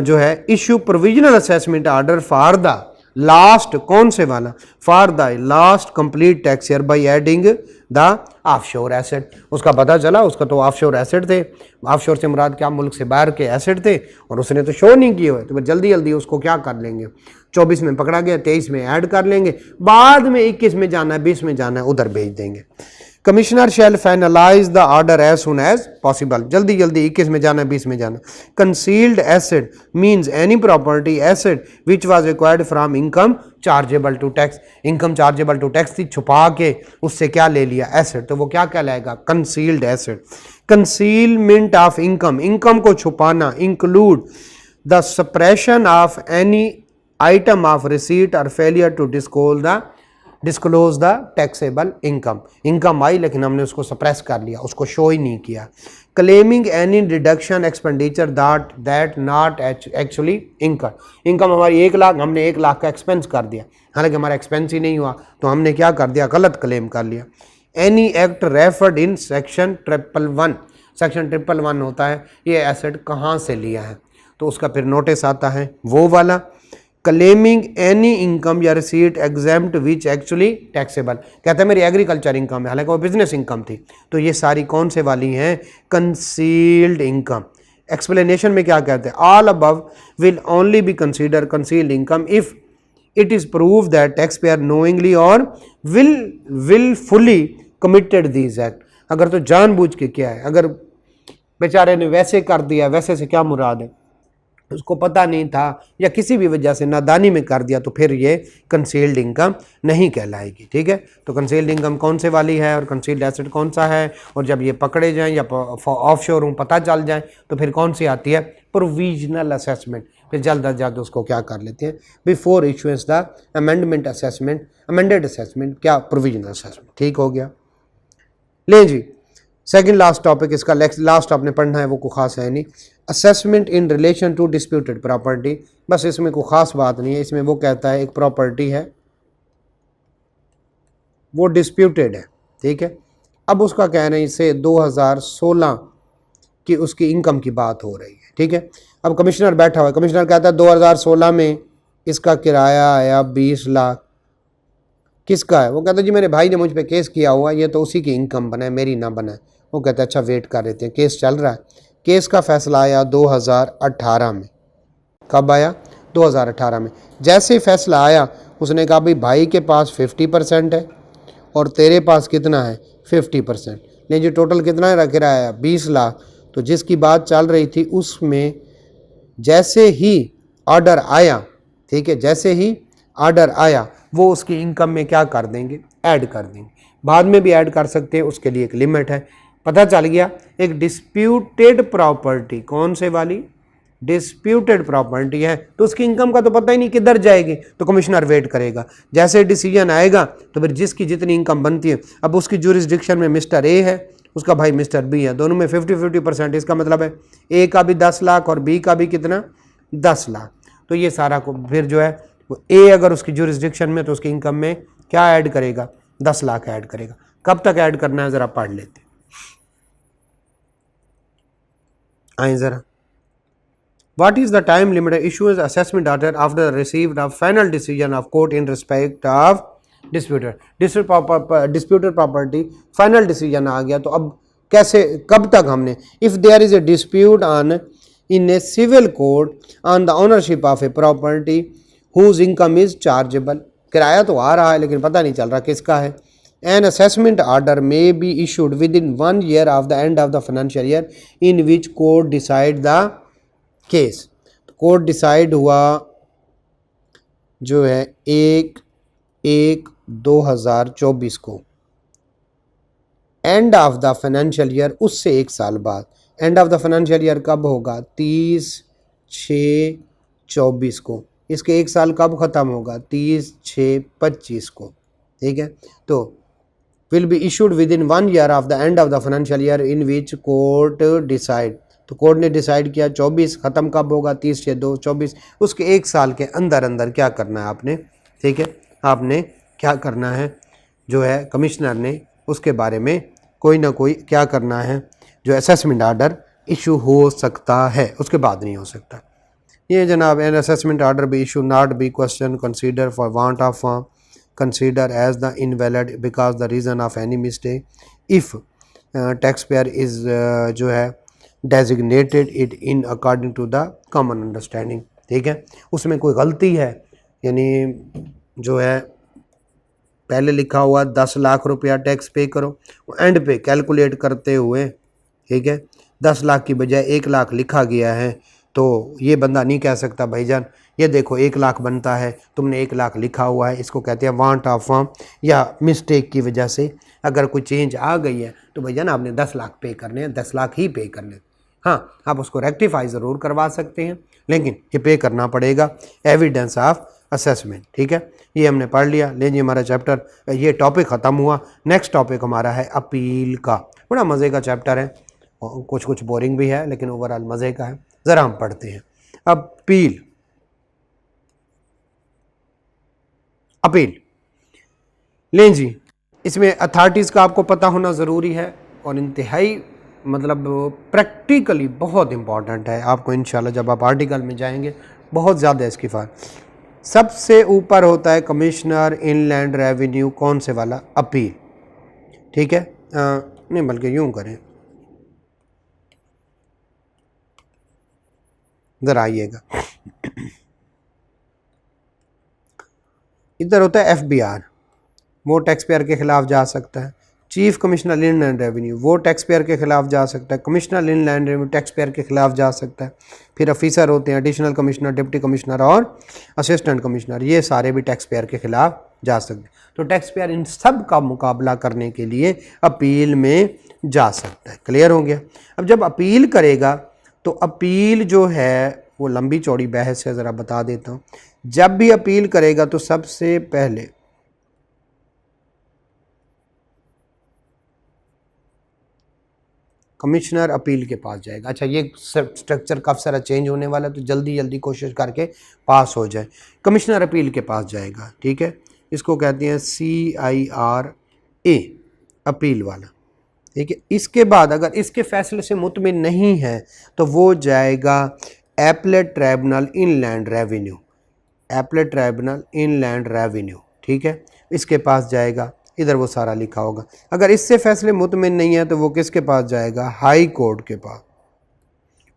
[SPEAKER 1] जो है, issue provisional assessment order for the last, कौन से वाला, for the last complete tax year by adding the offshore asset. उसका पता चला उसका तो ऑफशोर एसेट थे, ऑफशोर से मुराद क्या, मुल्क से बाहर के एसेट थे, और उसने तो शो नहीं किए हुए, तो जल्दी जल्दी उसको क्या कर लेंगे, 24 में पकड़ा गया, 23 में ऐड कर लेंगे, बाद में 21 में जाना है, 20 में जाना है, उधर भेज देंगे। Commissioner shall finalise the order as soon as possible, जल्दी जल्दी 21 में जाना, 20 में जाना। Concealed asset means any property asset which was required from income chargeable to tax, income chargeable to tax थी, छुपा के उससे क्या ले लिया एसेट, तो वो क्या कहलाएगा concealed asset. Concealment of income, income को छुपाना, include the suppression of any item of receipt और failure to disclose the taxable income, income आई लेकिन हमने उसको सप्रेस कर लिया, उसको शो ही नहीं किया। Claiming any deduction expenditure that not actually income, income हमारी 1 लाख, हमने 1 लाख का एक्सपेंस कर दिया, हालांकि हमारा एक्सपेंस ही नहीं हुआ, तो हमने क्या कर दिया, गलत क्लेम कर लिया। Any act referred in section 111, section 111 होता है ये एसेट कहाँ से लिया है, तो उसका फिर नोटिस आता है वो वाला। क्लेमिंग एनी इनकम या receipt exempt which actually taxable, कहते हैं मेरी एग्रीकल्चर इनकम है, हालांकि वो बिजनेस इनकम थी, तो ये सारी कौन से वाली हैं, कंसील्ड इनकम। एक्सप्लेनेशन में क्या कहते हैं, all above will only B consider concealed income if it is prove that tax payer knowingly और विलफुली कमिटेड दीज एक्ट, अगर तो जानबूझ के क्या है, अगर बेचारे ने वैसे कर दिया, वैसे से क्या मुराद है, उसको पता नहीं था या किसी भी वजह से नादानी में कर दिया, तो फिर ये कंसील्ड इनकम नहीं कहलाएगी। ठीक है, तो कंसील्ड इनकम कौन से वाली है और कंसील्ड एसेट कौन सा है, और जब ये पकड़े जाएं या ऑफशोर हों पता चल जाए तो फिर कौन सी आती है, प्रोविजनल असेसमेंट, फिर जल्द अज जल्द उसको क्या कर लेते हैं, before issuance the amendment assessment, amended assessment क्या, प्रोविजनल असेसमेंट। ठीक हो गया। ले जी, सेकंड लास्ट टॉपिक, इसका लास्ट आपने पढ़ना है, वो कोई खास है नहीं, assessment in relation to disputed property, बस इसमें कोई खास बात नहीं है, इसमें वो कहता है एक प्रॉपर्टी है वो डिस्प्यूटेड है, ठीक है, अब उसका कहना है इससे 2016 की उसकी इनकम की बात हो रही है। ठीक है, अब कमिश्नर बैठा हुआ है, कमिश्नर कहता है 2016 में इसका किराया आया 20 लाख, किसका है, वो कहता है जी मेरे भाई ने मुझ पे केस किया हुआ, ये तो उसी की इनकम बना है, मेरी ना बना है। वो कहता है अच्छा वेट कर लेते हैं, केस चल रहा है। केस का फैसला आया 2018 में, कब आया, 2018 में। जैसे ही फैसला आया उसने कहा भाई के पास 50% है और तेरे पास कितना है 50%, लेकिन जो टोटल कितना रख रहा है 20 लाख, तो जिसकी बात चल रही थी उसमें जैसे ही ऑर्डर आया, ठीक है, जैसे ही ऑर्डर आया वो उसकी इनकम में क्या कर देंगे, ऐड कर देंगे, बाद में भी ऐड कर सकते हैं, उसके लिए एक लिमिट है। पता चल गया एक डिस्प्यूटेड प्रॉपर्टी, कौन से वाली, डिस्प्यूटेड प्रॉपर्टी है, तो उसकी इनकम का तो पता ही नहीं किधर जाएगी, तो कमिश्नर वेट करेगा, जैसे डिसीजन आएगा तो फिर जिसकी जितनी इनकम बनती है, अब उसकी जुरिस्डिक्शन में मिस्टर ए है, उसका भाई मिस्टर बी है, दोनों में 50-50%, इसका मतलब है ए का भी 10 लाख और बी का भी कितना 10 लाख, तो ये सारा को फिर जो है ए अगर उसकी जुरिस्डिक्शन में तो उसकी इनकम में क्या ऐड करेगा, 10 लाख ऐड करेगा। कब तक ऐड करना है जरा पढ़ लेते हैं, आए जरा। What is the time limit of issuance assessment order after received of final decision of court in respect of disputed property, final decision आ गया, तो अब कैसे, कब तक हमने, if there is a dispute on in a civil court on the ownership of a property whose income is chargeable, किराया तो आ रहा है लेकिन पता नहीं चल रहा किसका है। N assessment order may be issued with in 1 year of the end of the financial year in which court decide the case. Court decide हुआ जो है 1/1/2024 को, end of the financial year उससे 1 साल बाद। End of the financial year कब होगा? 30/6/24 को। इसके 1 साल कब ख़त्म होगा? 30/6/25 को। ठीक है, तो will be issued with in 1 year of the end of the financial year in which court decide. तो कोर्ट ने डिसाइड किया 24, ख़त्म कब होगा? 30/6/24। उसके 1 साल के अंदर अंदर क्या करना है आपने? ठीक है, आपने क्या करना है जो है कमिश्नर ने उसके बारे में कोई ना कोई क्या करना है, जो असेसमेंट आर्डर इशू हो सकता है, उसके बाद नहीं हो सकता। ये जनाब an assessment order be issue not be question consider for want of form, consider as the invalid because the reason of any mistake if taxpayer is जो है designated it in according to the common understanding. ठीक है, उसमें कोई गलती है, यानी जो है पहले लिखा हुआ 10 लाख रुपया टैक्स पे करो, एंड पे कैलकुलेट करते हुए ठीक है 10 लाख की बजाय 1 लाख लिखा गया है, तो ये बंदा नहीं कह सकता भाईजान ये देखो 1 लाख बनता है, तुमने 1 लाख लिखा हुआ है। इसको कहते हैं वांट ऑफ फॉर्म, या मिस्टेक की वजह से अगर कोई चेंज आ गई है तो भाईजान आपने 10 लाख पे करने हैं, 10 लाख ही पे करने। हाँ, आप उसको रेक्टिफाई ज़रूर करवा सकते हैं लेकिन ये पे करना पड़ेगा, एविडेंस ऑफ असेसमेंट। ठीक है, ये हमने पढ़ लिया। ले जी हमारा चैप्टर, ये टॉपिक ख़त्म हुआ। नेक्स्ट टॉपिक हमारा है अपील का। बड़ा मज़े का चैप्टर है, कुछ कुछ बोरिंग भी है लेकिन ओवरऑल मज़े का है। ज़रा हम पढ़ते हैं अपील। अपील लें जी, इसमें अथॉरिटीज़ का आपको पता होना ज़रूरी है और इंतहाई मतलब प्रैक्टिकली बहुत इम्पॉर्टेंट है आपको। इंशाल्लाह जब आप आर्टिकल में जाएंगे बहुत ज़्यादा इसकी फ़र्क। सबसे ऊपर होता है कमिश्नर इनलैंड रेवेन्यू, कौन से वाला? अपील। ठीक है, नहीं बल्कि यूं करें, इधर आइएगा, इधर होता है FBI, वो टैक्स पेयर के खिलाफ जा सकता है। चीफ कमिश्नर इनलैंड रेवेन्यू, वो टैक्स पेयर के खिलाफ जा सकता है। Commissioner inland revenue tax payer के खिलाफ जा सकता है। फिर ऑफिसर होते हैं एडिशनल कमिश्नर, डिप्टी कमिश्नर और असिस्टेंट कमिश्नर, ये सारे भी टैक्स पेयर के खिलाफ जा सकते हैं। तो टैक्स पेयर इन सब का मुकाबला करने के लिए अपील में जा सकता है। क्लियर हो गया? अब जब अपील करेगा तो अपील जो है वो लंबी चौड़ी बहस है, ज़रा बता देता हूँ। जब भी अपील करेगा तो सबसे पहले कमिश्नर अपील के पास जाएगा। अच्छा, ये स्ट्रक्चर काफ़ी सारा चेंज होने वाला है तो जल्दी जल्दी कोशिश करके पास हो जाए। कमिश्नर अपील के पास जाएगा, ठीक है, इसको कहते हैं CIRA, अपील वाला। ठीक है, इसके बाद अगर इसके फैसले से मुतमिन नहीं है तो वो जाएगा appellate tribunal inland revenue, appellate tribunal inland revenue. ठीक है, इसके पास जाएगा, इधर वो सारा लिखा होगा। अगर इससे फैसले मुतमिन नहीं है तो वो किसके पास जाएगा? हाई कोर्ट के पास।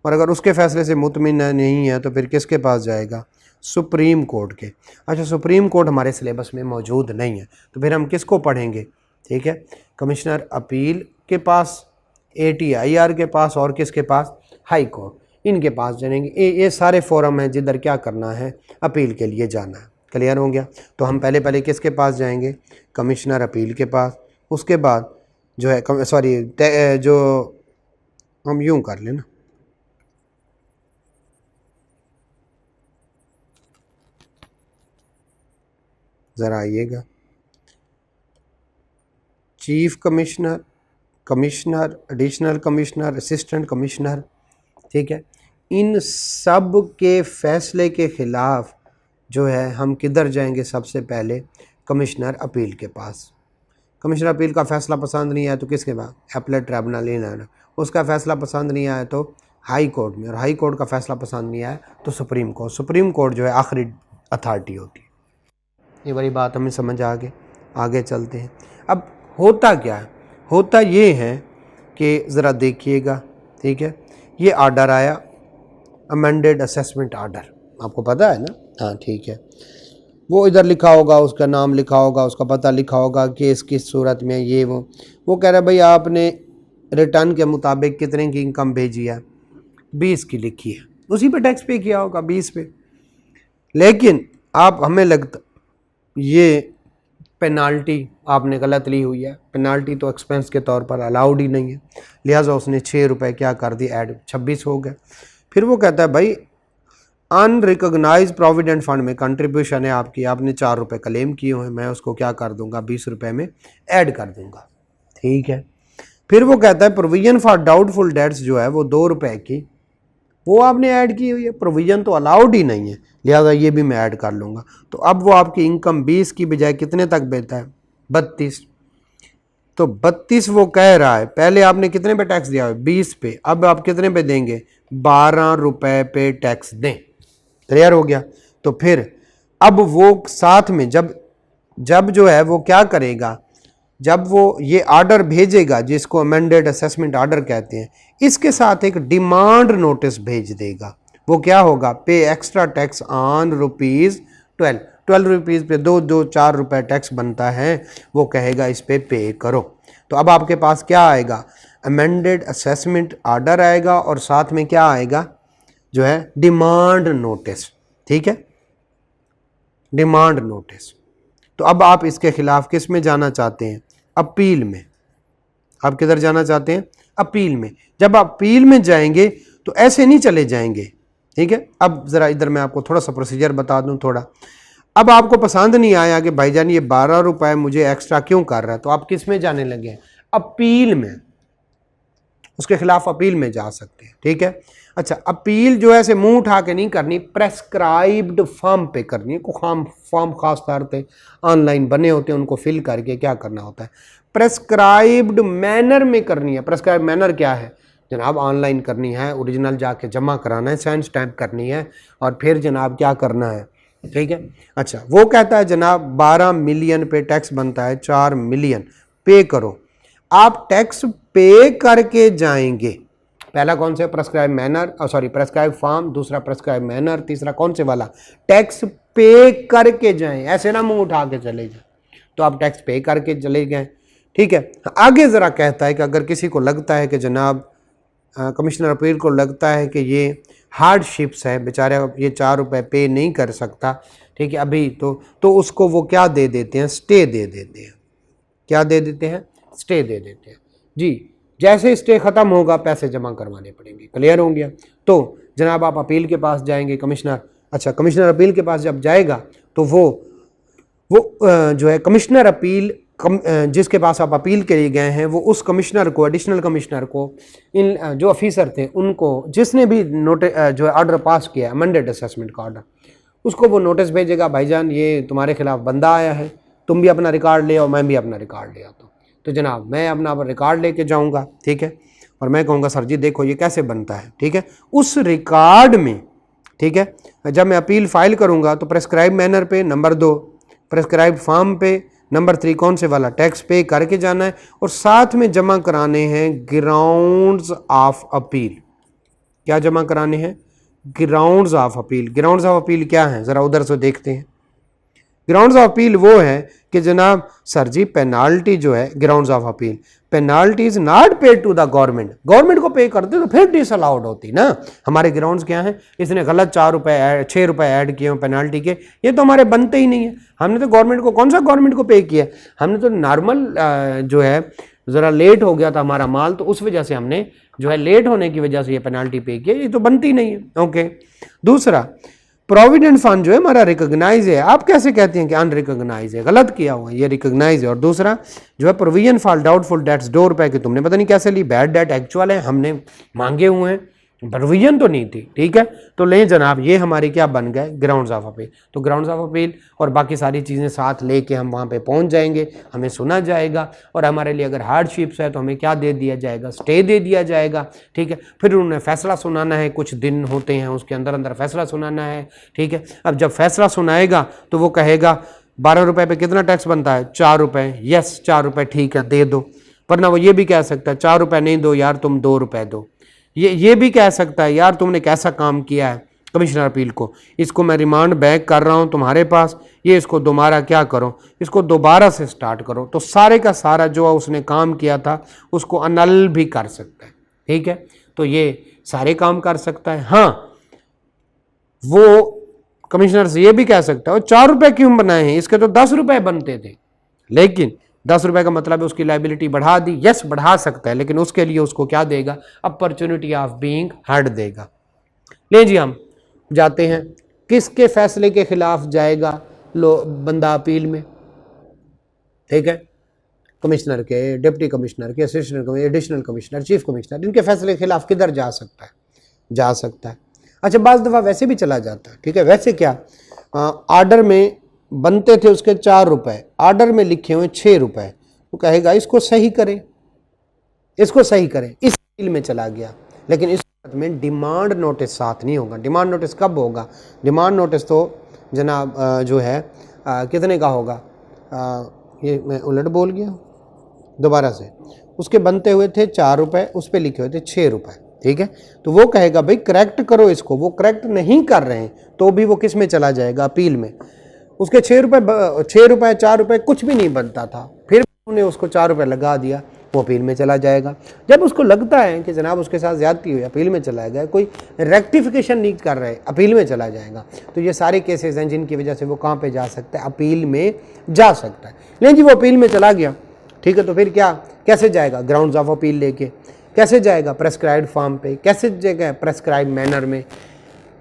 [SPEAKER 1] और अगर उसके फैसले से मुतमिन नहीं है तो फिर किसके पास जाएगा? सुप्रीम कोर्ट के। अच्छा, सुप्रीम कोर्ट हमारे सिलेबस में मौजूद नहीं है तो फिर हम किसको पढ़ेंगे? ठीक है, कमिश्नर अपील के पास, ATIR के पास और किसके पास? हाई कोर्ट, इनके पास जाएंगे। ये सारे फोरम हैं जिधर क्या करना है? अपील के लिए जाना है। क्लियर हो गया? तो हम पहले किसके पास जाएंगे? कमिश्नर अपील के पास। उसके बाद जो है सॉरी जो हम यूं कर लेना, ज़रा आइएगा, chief commissioner, commissioner, additional commissioner, assistant commissioner. ठीक है, इन सब के फैसले के ख़िलाफ़ जो है हम किधर जाएंगे? सबसे पहले कमिश्नर अपील के पास। कमिश्नर अपील का फ़ैसला पसंद नहीं आया तो किसके पास? Appellate tribunal inland. उसका फ़ैसला पसंद नहीं आया तो हाई कोर्ट में, और हाई कोर्ट का फ़ैसला पसंद नहीं आया तो सुप्रीम कोर्ट। सुप्रीम कोर्ट जो है आखिरी अथॉरिटी होती है। ये बड़ी बात हमें समझ आगे चलते हैं। अब होता क्या है? होता ये है कि ज़रा देखिएगा, ठीक है, ये आर्डर आया, अमेंडेड असेसमेंट आर्डर, आपको पता है ना? हाँ, ठीक है। वो इधर लिखा होगा, उसका नाम लिखा होगा, उसका पता लिखा होगा, केस किस सूरत में, ये वो कह रहा है भाई आपने रिटर्न के मुताबिक कितने की इनकम भेजी है, 20 की लिखी है, उसी पे टैक्स पे किया होगा 20 पे। लेकिन आप हमें लगता ये पेनाल्टी आपने गलत ली हुई है, पेनाल्टी तो एक्सपेंस के तौर पर अलाउड ही नहीं है, लिहाजा उसने 6 रुपये क्या कर दी ऐड 26 हो गए। फिर वो कहता है भाई अनरिकॉग्नाइज प्रोविडेंट फंड में कंट्रीब्यूशन है आपकी, आपने 4 रुपये क्लेम किए हुए हैं, मैं उसको क्या कर दूंगा 20 रुपये में ऐड कर दूंगा, ठीक है। फिर वो कहता है प्रोविजन फॉर डाउटफुल डेट्स जो है वो 2 रुपये की वो आपने ऐड की हुई है, प्रोविजन तो अलाउड ही नहीं है, लिहाजा ये भी मैं ऐड कर लूँगा। तो अब वो आपकी इनकम 20 की बजाय कितने तक बेचता है 32। तो 32 वो कह रहा है, पहले आपने कितने पे टैक्स दिया है 20 पे, अब आप कितने पे देंगे 12 रुपये पे टैक्स दें। क्लियर हो गया। तो फिर अब वो साथ में जब जो है वो क्या करेगा, जब वो ये ऑर्डर भेजेगा जिसको अमेंडेड असेसमेंट ऑर्डर कहते हैं, इसके साथ एक डिमांड नोटिस भेज देगा। वो क्या होगा, पे एक्स्ट्रा टैक्स ऑन ₹12 ₹12 पे 4 रुपये टैक्स बनता है, वो कहेगा इस पे करो। तो अब आपके पास क्या आएगा, अमेंडेड असेसमेंट ऑर्डर आएगा और साथ में क्या आएगा जो है डिमांड नोटिस, ठीक है, डिमांड नोटिस। तो अब आप इसके खिलाफ किस में जाना चाहते हैं, अपील में। आप किधर जाना चाहते हैं, अपील में। जब आप अपील में जाएंगे तो ऐसे नहीं चले जाएंगे, ठीक है। अब ज़रा इधर मैं आपको थोड़ा सा प्रोसीजर बता दूं थोड़ा। अब आपको पसंद नहीं आया कि भाईजान ये 12 रुपये मुझे एक्स्ट्रा क्यों कर रहा है, तो आप किस में जाने लगे हैं, अपील में, उसके खिलाफ अपील में जा सकते हैं, ठीक है। अच्छा, अपील जो है ऐसे मुंह उठा के नहीं करनी, प्रेस्क्राइब्ड फॉर्म पे करनी है। फॉर्म खास तौर पे ऑनलाइन बने होते हैं, उनको फिल करके क्या करना होता है, प्रेस्क्राइब्ड मैनर में करनी है। प्रेस्क्राइब मैनर क्या है जनाब, ऑनलाइन करनी है, ओरिजिनल जाके जमा कराना है, साइन स्टैम्प करनी है और फिर जनाब क्या करना है, ठीक है। अच्छा, वो कहता है जनाब 12 मिलियन पे टैक्स बनता है, 4 मिलियन पे करो। आप टैक्स पे करके जाएंगे, पहला कौन से, प्रेस्क्राइब मैनर, प्रेस्क्राइब फॉर्म, दूसरा प्रेस्क्राइब मैनर, तीसरा कौन से वाला, टैक्स पे करके जाएं, ऐसे ना मुंह उठा के चले जाएं। तो आप टैक्स पे करके चले गए, ठीक है। आगे ज़रा कहता है कि अगर किसी को लगता है कि जनाब कमिश्नर अपील को लगता है कि ये हार्डशिप्स है, बेचारे ये 4 रुपये पे नहीं कर सकता, ठीक है, अभी तो उसको वो क्या दे देते हैं, स्टे दे देते हैं। क्या दे देते हैं, स्टे दे देते हैं जी। जैसे स्टे ख़त्म होगा पैसे जमा करवाने पड़ेंगे। क्लियर हो गया। तो जनाब आप अपील के पास जाएंगे, कमिश्नर अपील के पास जब जाएगा तो वो जो है कमिश्नर अपील जिसके पास आप अपील के लिए गए हैं, वो उस कमिश्नर को, एडिशनल कमिश्नर को, इन जो ऑफिसर थे उनको, जिसने भी जो है ऑर्डर पास किया अमेंडेड असेसमेंट का ऑर्डर, उसको वो नोटिस भेजेगा, भाईजान ये तुम्हारे खिलाफ बंदा आया है, तुम भी अपना रिकॉर्ड ले आओ, मैं भी अपना रिकॉर्ड ले आता हूँ। तो जनाब मैं अपना रिकॉर्ड लेके जाऊँगा, ठीक है, और मैं कहूँगा सर जी देखो ये कैसे बनता है, ठीक है। उस रिकॉर्ड में, ठीक है, जब मैं अपील फाइल करूँगा तो प्रेस्क्राइब मैनर पे नंबर 2, प्रेस्क्राइब फॉर्म पे नंबर 3 कौन से वाला, टैक्स पे करके जाना है और साथ में जमा कराने हैं ग्राउंड्स ऑफ अपील। क्या जमा कराने हैं, grounds of appeal. Grounds of appeal क्या है, ज़रा उधर से देखते हैं। ग्राउंड्स ऑफ अपील वो है कि जनाब सर जी पेनाल्टी जो है, grounds of appeal, penalty is not paid to the government को पे करते तो फिर डिसअलाउड होती ना। हमारे ग्राउंड्स क्या हैं, इसने गलत 6 रुपए ऐड किए हो पेनाल्टी के, ये तो हमारे बनते ही नहीं है। हमने तो गवर्नमेंट को, कौन सा गवर्नमेंट को पे किया, हमने तो नॉर्मल जो है ज़रा लेट हो गया था हमारा माल, तो उस वजह से हमने जो है लेट होने की वजह से ये पेनाल्टी पे किया, ये तो बनती नहीं है। ओके, दूसरा प्रोविडेंट फंड जो है हमारा रिकॉग्नाइज है, आप कैसे कहते हैं कि अनरिकॉग्नाइज है, गलत किया हुआ है, ये रिकॉग्नाइज है। और दूसरा जो है प्रोविजन फॉर डाउटफुल डेट्स, 2 रुपए की तुमने पता नहीं कैसे ली, बैड डेट एक्चुअल है, हमने मांगे हुए हैं, प्रोविजन तो नहीं थी, ठीक है। तो ले जनाब ये हमारी क्या बन गए, ग्राउंड्स ऑफ अपील। तो ग्राउंड्स ऑफ अपील और बाकी सारी चीज़ें साथ लेके हम वहाँ पे पहुँच जाएंगे, हमें सुना जाएगा और हमारे लिए अगर हार्डशिप्स है तो हमें क्या दे दिया जाएगा, स्टे दे दिया जाएगा, ठीक है। फिर उन्हें फैसला सुनाना है, कुछ दिन होते हैं उसके अंदर अंदर फैसला सुनाना है, ठीक है। अब जब फैसला सुनाएगा तो वो कहेगा 12 रुपये पे कितना टैक्स बनता है, 4 रुपये, यस 4 रुपये ठीक है दे दो, वरना वो ये भी कह सकता है 4 रुपये नहीं दो यार तुम 2 रुपये दो। ये भी कह सकता है यार तुमने कैसा काम किया है, कमिश्नर अपील को, इसको मैं रिमांड बैक कर रहा हूं तुम्हारे पास, ये इसको दोबारा क्या करो, इसको दोबारा से स्टार्ट करो। तो सारे का सारा जो उसने काम किया था उसको अनल भी कर सकता है, ठीक है। तो ये सारे काम कर सकता है। हाँ, वो कमिश्नर से ये भी कह सकता है 4 रुपए क्यों बनाए हैं, इसके तो 10 रुपए बनते थे, लेकिन 10 रुपए का मतलब है उसकी लाइबिलिटी बढ़ा दी। यस, बढ़ा सकता है, लेकिन उसके लिए उसको क्या देगा, अपॉर्चुनिटी ऑफ बीइंग हर्ड देगा। ले जी, हम जाते हैं किसके फैसले के खिलाफ जाएगा लो बंदा अपील में, ठीक है। कमिश्नर के, डिप्टी कमिश्नर के, assistant commissioner, additional commissioner, chief commissioner, इनके फैसले के खिलाफ किधर जा सकता है, जा सकता है। अच्छा, बाज़ दफ़ा वैसे भी चला जाता है, ठीक है। वैसे क्या, ऑर्डर में बनते थे उसके 4 रुपए, ऑर्डर में लिखे हुए 6 रुपए, वो कहेगा इसको सही करें, इसको सही करें, इस अपील में चला गया। लेकिन इस में डिमांड नोटिस साथ नहीं होगा। डिमांड नोटिस कब होगा, डिमांड नोटिस तो जनाब जो है कितने का होगा, ये मैं उलट बोल गया दोबारा से, उसके बनते हुए थे 4 रुपए, उस पर लिखे हुए थे 6 रुपए, ठीक है। तो वो कहेगा भाई करेक्ट करो इसको, वो करेक्ट नहीं कर रहे हैं तो भी वो किस में चला जाएगा, अपील में। उसके 6 रुपए 4 रुपए कुछ भी नहीं बनता था, फिर उन्होंने उसको 4 रुपए लगा दिया, वो अपील में चला जाएगा। जब उसको लगता है कि जनाब उसके साथ ज्यादती हुई, अपील में चला गया, कोई रेक्टिफिकेशन नहीं कर रहे, अपील में चला जाएगा। तो ये सारे केसेस हैं जिनकी वजह से वो कहाँ पे जा सकता है, अपील में जा सकता है। लेकिन जी वो अपील में चला गया, ठीक है, तो फिर क्या, कैसे जाएगा, ग्राउंड्स ऑफ अपील लेके कैसे जाएगा, प्रेस्क्राइब्ड फॉर्म पे कैसे जाएगा, प्रेस्क्राइब्ड मैनर में।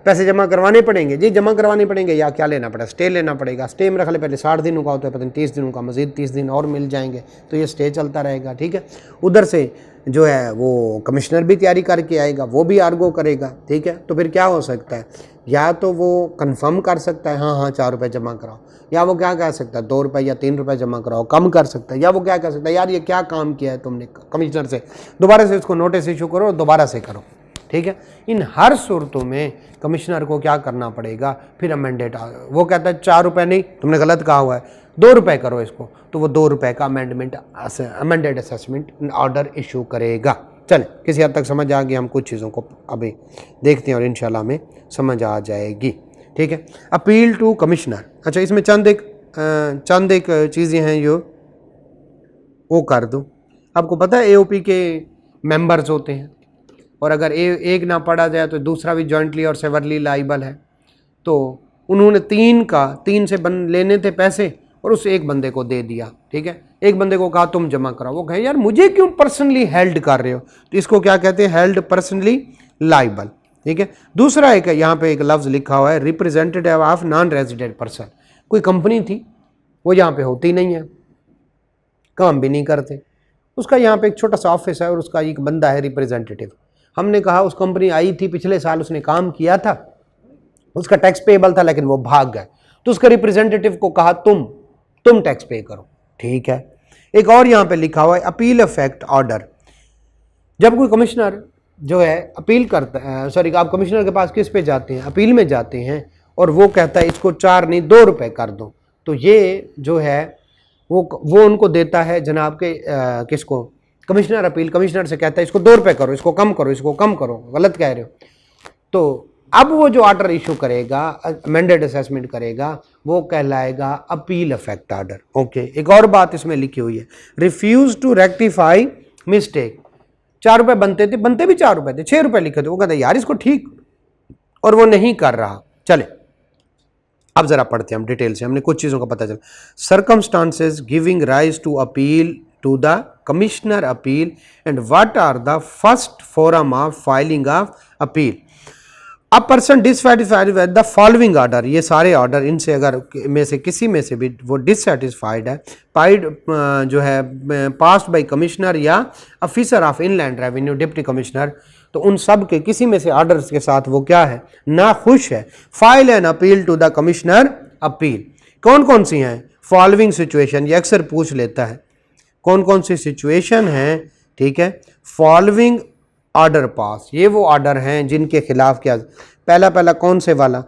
[SPEAKER 1] पैसे जमा करवाने पड़ेंगे जी, जमा करवाने पड़ेंगे, या क्या लेना पड़ेगा, स्टे लेना पड़ेगा। स्टे में रख ले, पहले 60 दिनों का होता है, पता नहीं 30 दिनों का, मजीद 30 दिन और मिल जाएंगे, तो ये स्टे चलता रहेगा, ठीक है। उधर से जो है वो कमिश्नर भी तैयारी करके आएगा, वो भी आर्गो करेगा, ठीक है। तो फिर क्या हो सकता है, या तो वो कंफर्म कर सकता है हाँ 4 रुपये जमा कराओ, या वो क्या कह सकता है 2 रुपये या 3 रुपये जमा कराओ, कम कर सकता है, या वो क्या कह सकता है यार ये क्या काम किया है तुमने कमिश्नर से, दोबारा से इसको नोटिस इशू करो और दोबारा से करो, ठीक है। इन हर सूरतों में कमिश्नर को क्या करना पड़ेगा, फिर अमेंडेड, वो कहता है 4 रुपये नहीं, तुमने गलत कहा हुआ है, 2 रुपये करो इसको, तो वो 2 रुपये का अमेंडेड असेसमेंट ऑर्डर इशू करेगा। चलें, किसी हद तक समझ आ गई, हम कुछ चीज़ों को अभी देखते हैं और इंशाल्लाह हमें समझ आ जाएगी, ठीक है। अपील टू कमिश्नर, अच्छा इसमें चंद एक चीज़ें हैं जो वो कर दूँ। आपको पता है एओपी के मेंबर्स होते हैं, और अगर एक ना पढ़ा जाए तो दूसरा भी जॉइंटली और सेवरली लाइबल है। तो उन्होंने 3 से लेने थे पैसे और उस एक बंदे को दे दिया, ठीक है। एक बंदे को कहा तुम जमा कराओ, वो कहे यार मुझे क्यों पर्सनली हेल्ड कर रहे हो, तो इसको क्या कहते हैं, हेल्ड पर्सनली लाइबल, ठीक है। दूसरा एक यहाँ पे एक लफ्ज़ लिखा हुआ है representative of non resident person. कोई कंपनी थी, वो यहाँ पे होती नहीं है, काम भी नहीं करते, उसका यहाँ पे एक छोटा सा ऑफिस है और उसका एक बंदा है रिप्रेजेंटेटिव। हमने कहा उस कंपनी आई थी पिछले साल, उसने काम किया था, उसका टैक्स पेबल था, लेकिन वो भाग गए, तो उसका रिप्रेजेंटेटिव को कहा तुम टैक्स पे करो, ठीक है। एक और यहाँ पे लिखा हुआ है अपील इफेक्ट ऑर्डर। जब कोई कमिश्नर जो है अपील करता है, सॉरी आप कमिश्नर के पास किस पे जाते हैं, अपील में जाते हैं, और वो कहता है इसको 4 नहीं 2 रुपये कर दो, तो ये जो है वो उनको देता है जनाब के किसको, कमिश्नर अपील, कमिश्नर से कहता है इसको 2 रुपये करो, इसको कम करो, इसको कम करो, गलत कह रहे हो। तो अब वो जो ऑर्डर इशू करेगा, अमेंडेड असेसमेंट करेगा, वो कहलाएगा अपील इफेक्ट ऑर्डर, ओके। एक और बात इसमें लिखी हुई है, रिफ्यूज टू रेक्टिफाई मिस्टेक। 4 रुपये बनते थे, बनते भी 4 रुपये थे, 6 रुपये लिखे थे, वो कहते यार इसको ठीक, और वो नहीं कर रहा। चले अब जरा पढ़ते हैं हम डिटेल से, हमने कुछ चीज़ों का पता चला। Circumstances giving rise to appeal to the commissioner appeal and what are the first forum of filing of appeal. A person dissatisfied with the following order, ये सारे ऑर्डर, इनसे अगर में से किसी में से भी वो डिससेटिस्फाइड है, पाइड जो है पास्ड बाय कमिश्नर या officer of inland revenue, deputy commissioner, तो उन सब के किसी में से ऑर्डर्स के साथ वो क्या है, ना खुश है, file an appeal to the commissioner appeal. कौन कौन सी हैं, फॉलोइंग सिचुएशन, ये अक्सर पूछ लेता है, कौन कौन सी सिचुएशन है, ठीक है। फॉलोइंग ऑर्डर पास, ये वो ऑर्डर हैं जिनके खिलाफ क्या, पहला कौन से वाला,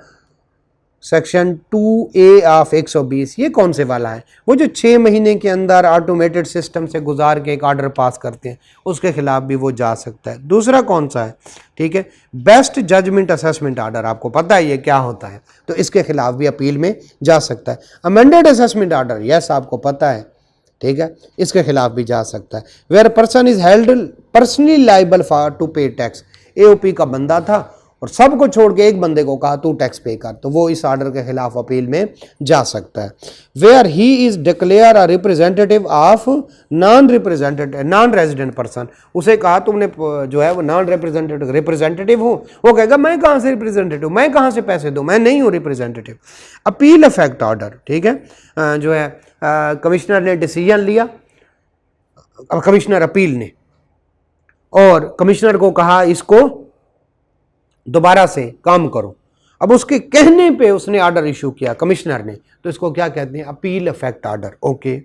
[SPEAKER 1] सेक्शन 2A ऑफ 120 ये कौन से वाला है? वो जो 6 महीने के अंदर ऑटोमेटेड सिस्टम से गुजार के एक ऑर्डर पास करते हैं उसके खिलाफ भी वो जा सकता है। दूसरा कौन सा है? ठीक है, बेस्ट जजमेंट असेसमेंट ऑर्डर, आपको पता है ये क्या होता है, तो इसके खिलाफ भी अपील में जा सकता है। अमेंडेड असेसमेंट ऑर्डर, यस आपको पता है, ठीक है, इसके खिलाफ भी जा सकता है। Where person is held personally liable for to pay tax, AOP का बंदा था और सबको छोड़ के एक बंदे को कहा तू टैक्स पे कर, तो वो इस ऑर्डर के खिलाफ अपील में जा सकता है। Where he is declare a representative of non resident person, उसे कहा तुमने जो है वो नॉन रिप्रेजेंटेटिव हो, वो कहेगा मैं कहाँ से रिप्रेजेंटेटिव, मैं कहाँ से पैसे दूँ, मैं नहीं हूँ रिप्रेजेंटेटिव। अपील इफेक्ट ऑर्डर, ठीक है, जो है कमिश्नर ने डिसीजन लिया, कमिश्नर अपील ने, और कमिश्नर को कहा इसको दोबारा से काम करो, अब उसके कहने पे उसने ऑर्डर इशू किया कमिश्नर ने, तो इसको क्या कहते हैं? Appeal effect order. Okay,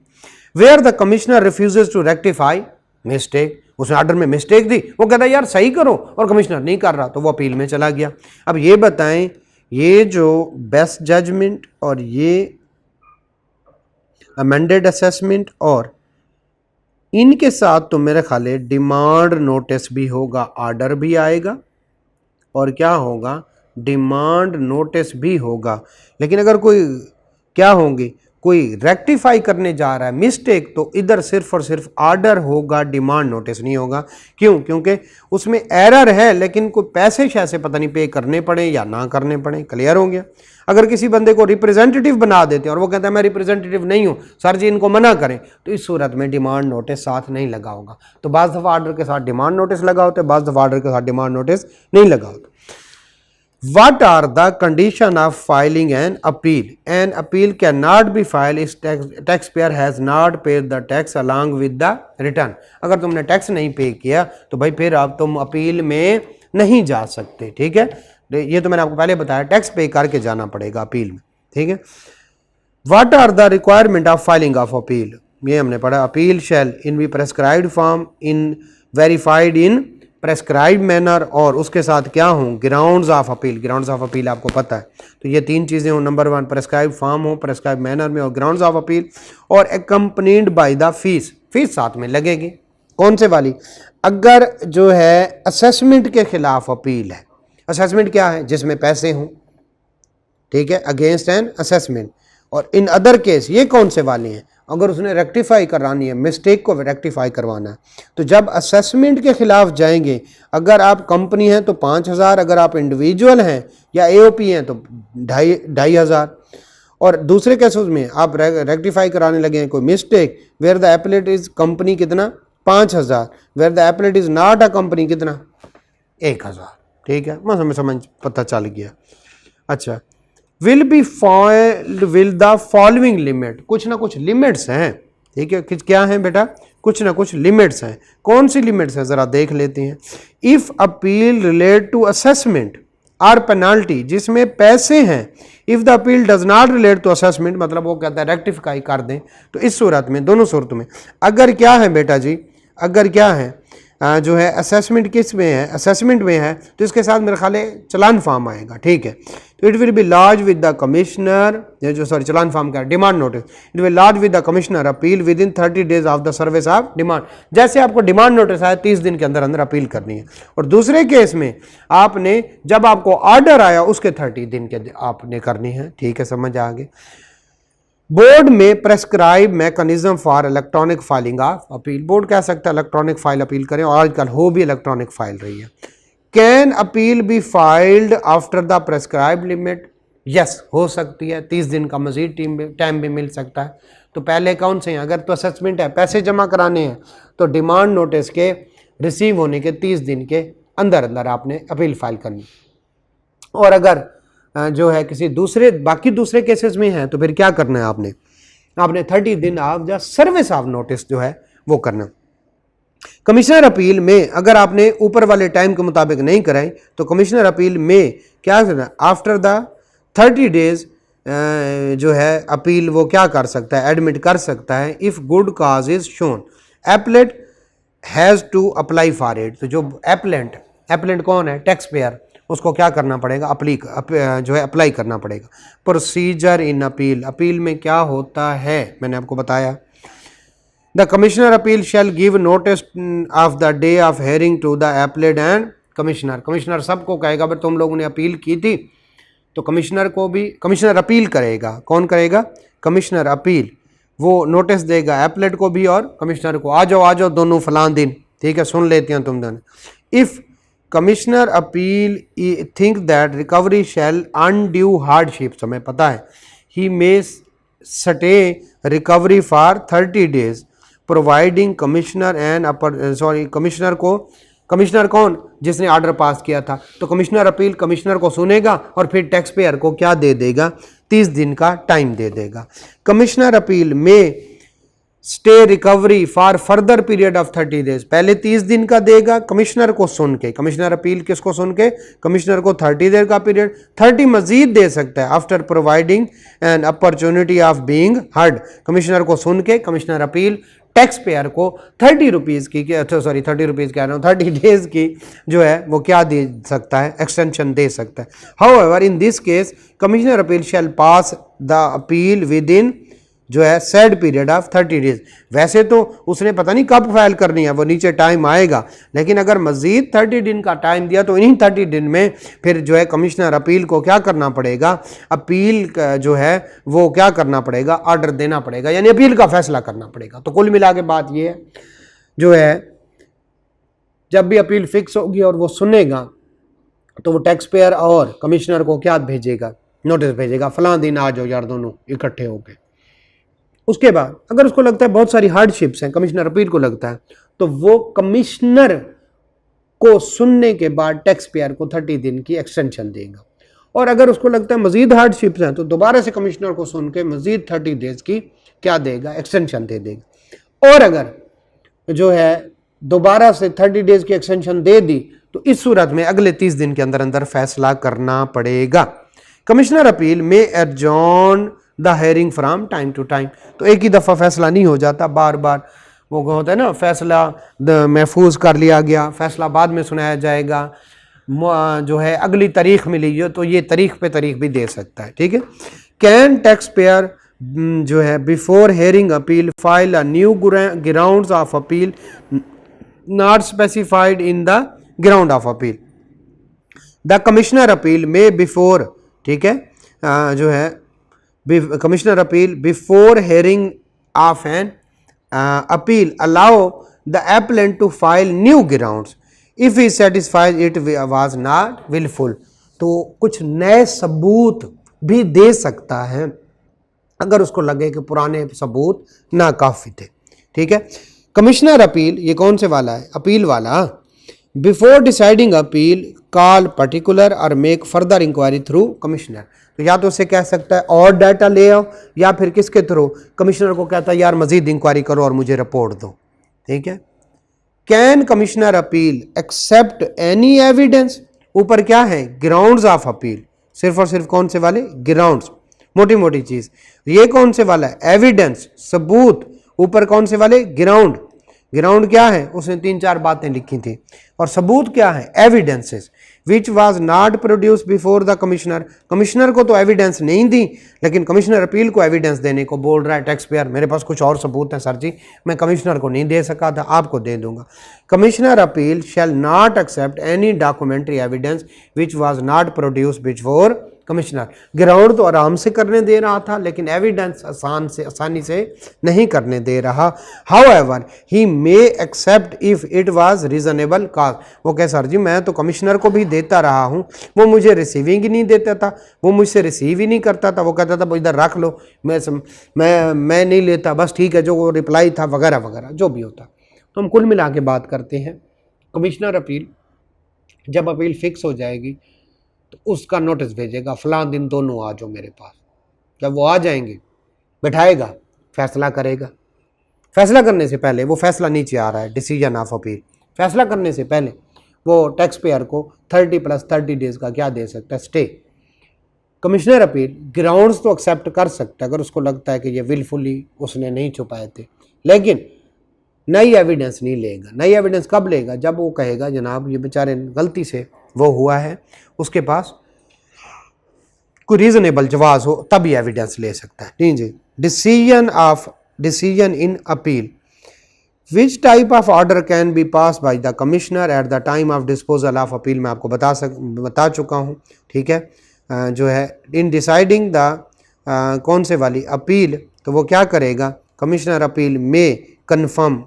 [SPEAKER 1] where the commissioner refuses to rectify mistake, उसने ऑर्डर में मिस्टेक दी, वो कहता है यार सही करो, और कमिश्नर नहीं कर रहा, तो वो अपील में चला गया। अब ये बताएं, ये जो बेस्ट जजमेंट और ये अमेंडेड असेसमेंट और इनके साथ तो मेरे ख्याल है डिमांड नोटिस भी होगा, ऑर्डर भी आएगा और क्या होगा, डिमांड नोटिस भी होगा। लेकिन अगर कोई क्या होंगे, कोई रेक्टिफाई करने जा रहा है मिस्टेक, तो इधर सिर्फ और सिर्फ ऑर्डर होगा, डिमांड नोटिस नहीं होगा। क्यों? क्योंकि उसमें एरर है, लेकिन कोई पैसे शैसे पता नहीं पे करने पड़े या ना करने पड़े। क्लियर हो गया? अगर किसी बंदे को रिप्रेजेंटेटिव बना देते हैं और वो कहता है मैं रिप्रेजेंटेटिव नहीं हूँ, सर जी इनको मना करें, तो इस सूरत में डिमांड नोटिस साथ नहीं लगा होगा। तो बाज़ दफ़ा ऑर्डर के साथ डिमांड नोटिस लगा होता है, बाज़ दफ़ा ऑर्डर के साथ डिमांड नोटिस नहीं लगा होता। What are the condition of filing an appeal? An appeal cannot be filed if taxpayer has not paid the tax along with the return. अगर तुमने टैक्स नहीं पे किया तो भाई फिर अब तुम अपील में नहीं जा सकते, ठीक है। ये तो मैंने आपको पहले बताया, टैक्स पे करके जाना पड़ेगा अपील में, ठीक है। What are the requirement of filing of appeal? ये हमने पढ़ा, appeal shall in be prescribed form in verified in prescribe manner, और उसके साथ क्या हों, grounds of appeal. Grounds of appeal आपको पता है, तो ये 3 चीज़ें हों, नंबर 1 प्रेस्क्राइब फॉर्म हो, प्रेस्क्राइब मैनर में, और ग्राउंड्स ऑफ अपील, और accompanied by the fees. Fees साथ में लगेगी, कौन से वाली? अगर जो है असेसमेंट के खिलाफ अपील है, असेसमेंट क्या है? जिसमें पैसे हों, ठीक है, अगेंस्ट एन असेसमेंट। और इन अदर केस ये कौन से वाले हैं? अगर उसने रेक्टिफाई करानी है, मिस्टेक को रेक्टिफाई करवाना है, तो जब असेसमेंट के खिलाफ जाएंगे, अगर आप कंपनी हैं तो 5,000, अगर आप इंडिविजुअल हैं या AOP हैं तो 2,500। और दूसरे केसेस में आप रेक्टिफाई कराने लगे हैं कोई mistake, where the appellate is company कितना, 5,000, where the appellate is not a company कितना, 1,000, ठीक है, हमें समझ पता चल गया। अच्छा, will be filed will the following limit, कुछ ना कुछ लिमिट्स हैं, ठीक है, क्या हैं बेटा, कुछ ना कुछ लिमिट्स हैं। कौन सी लिमिट्स हैं जरा देख लेते हैं। If appeal relate to assessment और पेनाल्टी, जिसमें पैसे हैं, if the appeal does not relate to assessment, मतलब वो कहता है रेक्टिफाई कर दें, तो इस सूरत में, दोनों सूरतों में, अगर क्या है बेटा जी, अगर क्या है जो है असेसमेंट किस में है, असेसमेंट में है, तो इसके साथ मेरे ख्याल है चलान फॉर्म आएगा, ठीक है। तो it will be lodge with the commissioner, जो सॉरी चलान फॉर्म का demand notice, it will lodge with the commissioner appeal within 30 days of the service of demand. जैसे आपको डिमांड नोटिस आया 30 दिन के अंदर अंदर अपील करनी है। और दूसरे केस में आपने जब आपको ऑर्डर आया उसके 30 दिन के आपने करनी है, ठीक है, समझ आ गए। बोर्ड में prescribe mechanism for electronic filing of appeal, board कह सकता है इलेक्ट्रॉनिक फाइल अपील करें, और आजकल हो भी इलेक्ट्रॉनिक फाइल रही है। Can appeal be filed after the prescribe limit, yes हो सकती है, 30 दिन का मजीद टाइम भी मिल सकता है। तो पहले कौन से हैं, अगर तो असेसमेंट है, पैसे जमा कराने हैं, तो डिमांड नोटिस के रिसीव होने के 30 दिन के अंदर अंदर आपने अपील फाइल करनी। और अगर जो है किसी दूसरे बाकी दूसरे केसेस में है, तो फिर क्या करना है आपने 30 दिन of the service of notice जो है वो करना। कमिश्नर अपील में अगर आपने ऊपर वाले टाइम के मुताबिक नहीं कराई, तो कमिश्नर अपील में क्या करना, आफ्टर द 30 डेज जो है अपील वो क्या कर सकता है, एडमिट कर सकता है, if good cause is shown, appellate has to apply for it. तो जो एप्लेंट कौन है, टैक्स पेयर, उसको क्या करना पड़ेगा, अप्लाई करना पड़ेगा। प्रोसीजर इन अपील, अपील में क्या होता है मैंने आपको बताया। The commissioner appeal shall give notice of the day of hearing to the appellant and commissioner, commissioner सबको कहेगा भाई तुम लोगों ने अपील की थी तो कमिश्नर को भी, कमिश्नर अपील करेगा, कौन करेगा, कमिश्नर अपील, वो नोटिस देगा एप्लेट को भी और कमिश्नर को, आ जाओ दोनों फलां दिन, ठीक है सुन लेते हैं तुम दोनों। If commissioner appeal think that recovery shall undue hardship, हमें पता है, he may stay recovery for 30 days providing commissioner and commissioner को, कमिश्नर कौन, जिसने ऑर्डर पास किया था, तो कमिश्नर अपील कमिश्नर को सुनेगा और फिर टैक्स पेयर को क्या दे देगा, 30 दिन का टाइम दे देगा। कमिश्नर अपील में stay recovery for further period of 30 days, पहले 30 दिन का देगा कमिश्नर को सुन के, कमिश्नर अपील किसको सुन के, कमिश्नर को 30 देर का पीरियड, 30 मजीद दे सकता है after providing an opportunity of being heard, commissioner को सुन के कमिश्नर अपील टैक्स पेयर को 30 रुपीज़ की, 30 रुपीज़ कह रहा हूँ, 30 डेज की जो है वो क्या दे सकता है, एक्सटेंशन दे सकता है। However in this case commissioner appeal shall pass the appeal within जो है सेड पीरियड ऑफ 30 days, वैसे तो उसने पता नहीं कब फाइल करनी है, वो नीचे टाइम आएगा, लेकिन अगर मजीद 30 दिन का टाइम दिया तो इन्हीं 30 दिन में फिर जो है कमिश्नर अपील को क्या करना पड़ेगा, अपील जो है वो क्या करना पड़ेगा, ऑर्डर देना पड़ेगा, यानी अपील का फैसला करना पड़ेगा। तो कुल मिला के बात ये है जो है जब भी अपील फिक्स होगी और वो सुनेगा तो वो टैक्स पेयर और कमिश्नर को क्या भेजेगा, नोटिस भेजेगा, फलां दिन आ जाओ यार दोनों इकट्ठे होके। उसके बाद अगर उसको लगता है बहुत सारी हार्डशिप्स हैं, कमिश्नर अपील को लगता है, तो वो कमिश्नर को सुनने के बाद टैक्स पेयर को 30 दिन की एक्सटेंशन देगा, और अगर उसको लगता है मजीद हार्डशिप्स हैं तो दोबारा से कमिश्नर को सुन के मजीद 30 डेज की क्या देगा, एक्सटेंशन दे देगा। और अगर जो है दोबारा से 30 डेज की एक्सटेंशन दे दी तो इस सूरत में अगले 30 दिन के अंदर अंदर फैसला करना पड़ेगा। कमिश्नर अपील में adjourn the hearing from time to time, तो एक ही दफ़ा फैसला नहीं हो जाता, बार बार वो होता है ना, फैसला महफूज कर लिया गया, फैसला बाद में सुनाया जाएगा, जो है अगली तारीख मिली हो तो ये तारीख पे तारीख भी दे सकता है, ठीक है। कैन टैक्स पेयर जो है before hearing appeal file a new grounds of appeal not specified in the ground of appeal, the commissioner appeal में बिफोर, ठीक है, जो है commissioner appeal before hearing of an appeal allow the appellant to file new grounds if he satisfied it was not wilful, तो कुछ नए सबूत भी दे सकता है अगर उसको लगे कि पुराने सबूत नाकाफी थे, ठीक है। कमिश्नर अपील ये कौन से वाला है, अपील वाला, before deciding appeal call particular और make further inquiry through commissioner, तो या तो उसे कह सकता है और डाटा ले आओ, या फिर किसके थ्रू, कमिश्नर को कहता है यार मजीद इंक्वायरी करो और मुझे रिपोर्ट दो, ठीक है। Can commissioner appeal accept any evidence, ऊपर क्या है, ग्राउंड्स ऑफ अपील, सिर्फ और सिर्फ कौन से वाले, ग्राउंड्स, मोटी मोटी चीज, ये कौन से वाला है, एविडेंस, सबूत, ऊपर कौन से वाले, ग्राउंड, ग्राउंड क्या है, उसने 3-4 बातें लिखी थी, और सबूत क्या है, evidences which was not produce before the commissioner, commissioner को तो एविडेंस नहीं दी लेकिन कमिश्नर अपील को एविडेंस देने को बोल रहा है टैक्स पेयर, मेरे पास कुछ और सबूत है सर जी, मैं कमिश्नर को नहीं दे सका था, आपको दे दूंगा। Commissioner appeal shall not accept any documentary evidence which was not produce before commissioner, ground तो आराम से करने दे रहा था लेकिन एविडेंस आसानी से नहीं करने दे रहा। However he may accept if it was reasonable cause, वो कहे सर जी मैं तो कमिश्नर को भी देता रहा हूँ, वो मुझे रिसीविंग ही नहीं देता था, वो मुझसे रिसीव ही नहीं करता था, वो कहता था इधर रख लो, मैं नहीं लेता, बस ठीक है, जो वो रिप्लाई था वगैरह वगैरह जो भी होता। तो हम कुल मिला के बात करते हैं, कमिश्नर अपील जब अपील फिक्स हो जाएगी तो उसका नोटिस भेजेगा, फलां दिन दोनों आ जाओ मेरे पास, जब वो आ जाएंगे बैठाएगा, फैसला करेगा। फैसला करने से पहले, वो फैसला नीचे आ रहा है डिसीजन ऑफ अपील, फैसला करने से पहले वो टैक्स पेयर को 30 + 30 डेज का क्या दे सकता है, स्टे। कमिश्नर अपील ग्राउंड्स तो एक्सेप्ट कर सकता है अगर उसको लगता है कि ये विलफुली उसने नहीं छुपाए थे, लेकिन नई एविडेंस नहीं लेगा। नई एविडेंस कब लेगा, जब वो कहेगा जनाब ये बेचारे गलती से वो हुआ है, उसके पास कोई रीजनेबल जवाब हो तभी एविडेंस ले सकता है। ठीक जी। Decision in appeal, which type of order can be pass by the commissioner at the time of disposal of appeal, मैं आपको बता चुका हूँ। ठीक है, जो है इन डिसाइडिंग द कौन से वाली अपील, तो वो क्या करेगा, कमिश्नर अपील में कन्फर्म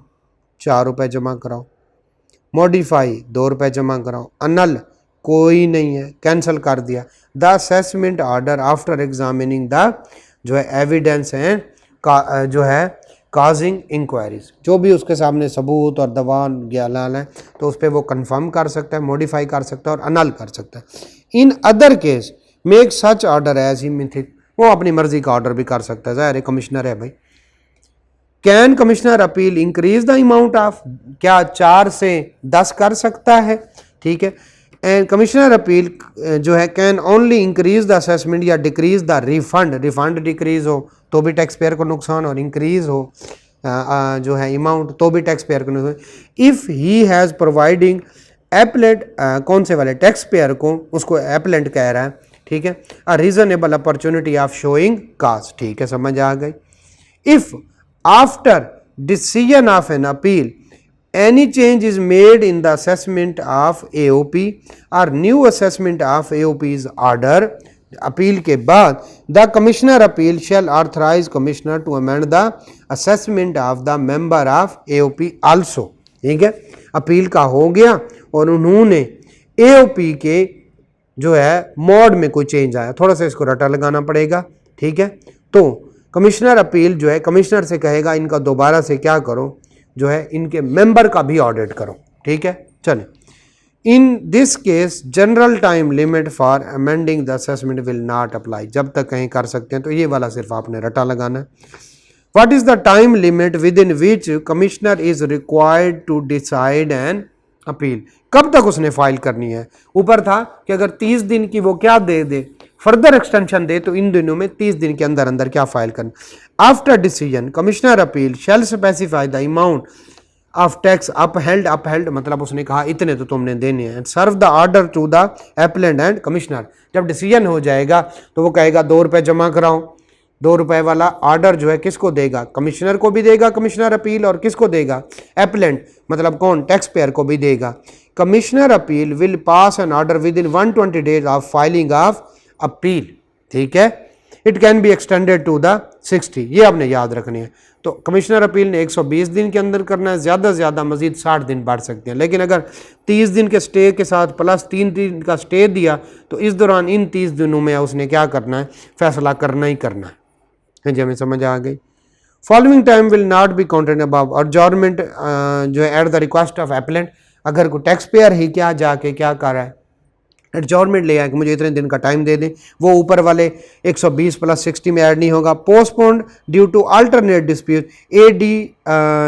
[SPEAKER 1] 4 रुपये जमा कराओ, मॉडिफाई 2 रुपये जमा कराओ, अनल कोई नहीं है, कैंसिल कर दिया। The assessment order after examining the जो है एविडेंस एंड जो है काजिंग इंक्वायरीज, जो भी उसके सामने सबूत और दवान ज्ञान है तो उस पर वो कंफर्म कर सकता है, मॉडिफाई कर सकता है और अनल कर सकता है। In other case make such order as he मिथिक, वो अपनी मर्जी का ऑर्डर भी कर सकता है, ज़ाहिर है कमिश्नर है भाई। Can commissioner appeal increase the amount of, क्या 4 से 10 कर सकता है। ठीक है, एंड कमिश्नर अपील जो है can only increase the assessment या decrease the refund, refund decrease हो तो भी टैक्स पेयर को नुकसान और इंक्रीज हो जो है अमाउंट तो भी टैक्स पेयर को नुकसान। If he has providing appellate, कौन से वाले टैक्स पेयर को उसको एपलेंट कह रहा है। ठीक है, a reasonable opportunity of showing cause, ठीक है समझ आ गई। If after decision of an appeal any change is made in the assessment of AOP or new assessment of AOP's order, appeal के बाद the commissioner appeal shall authorize commissioner to amend the assessment of the member of AOP also। ठीक है, appeal का हो गया और उन्होंने AOP के जो है मोड में कोई चेंज आया, थोड़ा सा इसको रटा लगाना पड़ेगा। ठीक है, तो कमिश्नर अपील जो है कमिश्नर से कहेगा इनका दोबारा से क्या करो, जो है इनके मेंबर का भी ऑडिट करो। ठीक है, चलें। इन this case general time limit for amending the assessment will not apply, जब तक कहीं कर सकते हैं तो ये वाला सिर्फ आपने रटा लगाना है। What is the time limit within which commissioner is required to decide an appeal, कब तक उसने फाइल करनी है। ऊपर था कि अगर 30 दिन की वो क्या दे फर्दर एक्सटेंशन दे तो इन दिनों में 30 दिन के अंदर अंदर क्या फाइल करना। After decision commissioner appeal shall specify the amount of tax upheld, upheld मतलब उसने कहा इतने तो तुमने देने हैं, serve the order to the appellant and commissioner, जब डिसीजन हो जाएगा तो वो कहेगा 2 रुपये जमा कराओ। 2 रुपये वाला ऑर्डर जो है किसको देगा, कमिश्नर को भी देगा कमिश्नर अपील, और किसको देगा, एप्लेंट मतलब कौन, टैक्स पेयर को भी देगा। Commissioner appeal will pass an order within 120 days of filing of appeal. ठीक है, it can be extended to the 60, ये आपने याद रखनी है। तो कमिश्नर अपील ने 120 दिन के अंदर करना है, ज़्यादा से ज़्यादा मजीद 60 दिन बढ़ सकते हैं, लेकिन अगर 30 दिन के स्टे के साथ प्लस 3 दिन का स्टे दिया तो इस दौरान इन 30 दिनों में उसने क्या करना है, फैसला करना ही करना है। जी हमें समझ आ गई। Following time will not be counted above, adjournment जो है at the request of appellant, अगर कोई टैक्स पेयर ही क्या जाके क्या कर रहा है, एडजॉर्नमेंट ले आए कि मुझे इतने दिन का टाइम दे दें, वो ऊपर वाले 120 प्लस 60 में ऐड नहीं होगा। Postponed due to alternate dispute, AD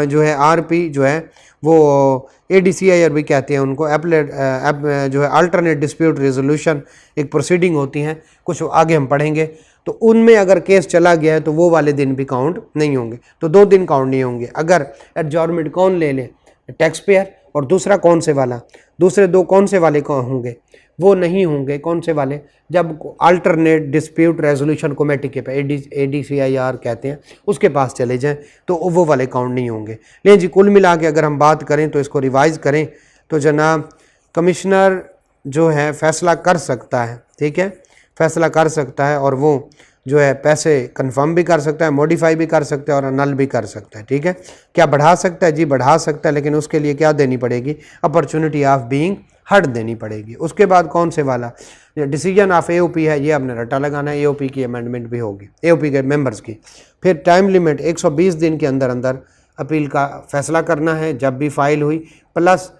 [SPEAKER 1] जो है RP जो है वो ADCIR भी कहते हैं उनको, जो है अल्टरनेट डिस्प्यूट रेजोल्यूशन एक प्रोसीडिंग होती हैं, कुछ आगे हम पढ़ेंगे, तो उनमें अगर केस चला गया है तो वो वाले दिन भी काउंट नहीं होंगे, तो 2 दिन काउंट नहीं होंगे। अगर एडजॉर्नमेंट कौन ले ले, टैक्स पेयर, और दूसरा कौन से वाला, दूसरे 2 कौन से वाले कौन होंगे, वो नहीं होंगे कौन से वाले, जब अल्टरनेट डिस्प्यूट रेजोल्यूशन कमेटी के पे ADCIR कहते हैं उसके पास चले जाएं तो वो वाले काउंट नहीं होंगे। लेकिन जी कुल मिला के अगर हम बात करें तो इसको रिवाइज़ करें तो जनाब कमिश्नर जो है फैसला कर सकता है। ठीक है, फैसला कर सकता है और वो जो है पैसे कंफर्म भी कर सकता है, मॉडिफाई भी कर सकता है और नल भी कर सकता है। ठीक है, क्या बढ़ा सकता है, जी बढ़ा सकता है, लेकिन उसके लिए क्या देनी पड़ेगी, अपॉर्चुनिटी ऑफ बीइंग हर्ड देनी पड़ेगी। उसके बाद कौन से वाला, डिसीजन ऑफ AOP है, ये आपने रटा लगाना है, AOP की अमेंडमेंट भी होगी, AOP के मेंबर्स की। फिर टाइम लिमिट 120 दिन के अंदर अंदर अपील का फैसला करना है जब भी फाइल हुई, प्लस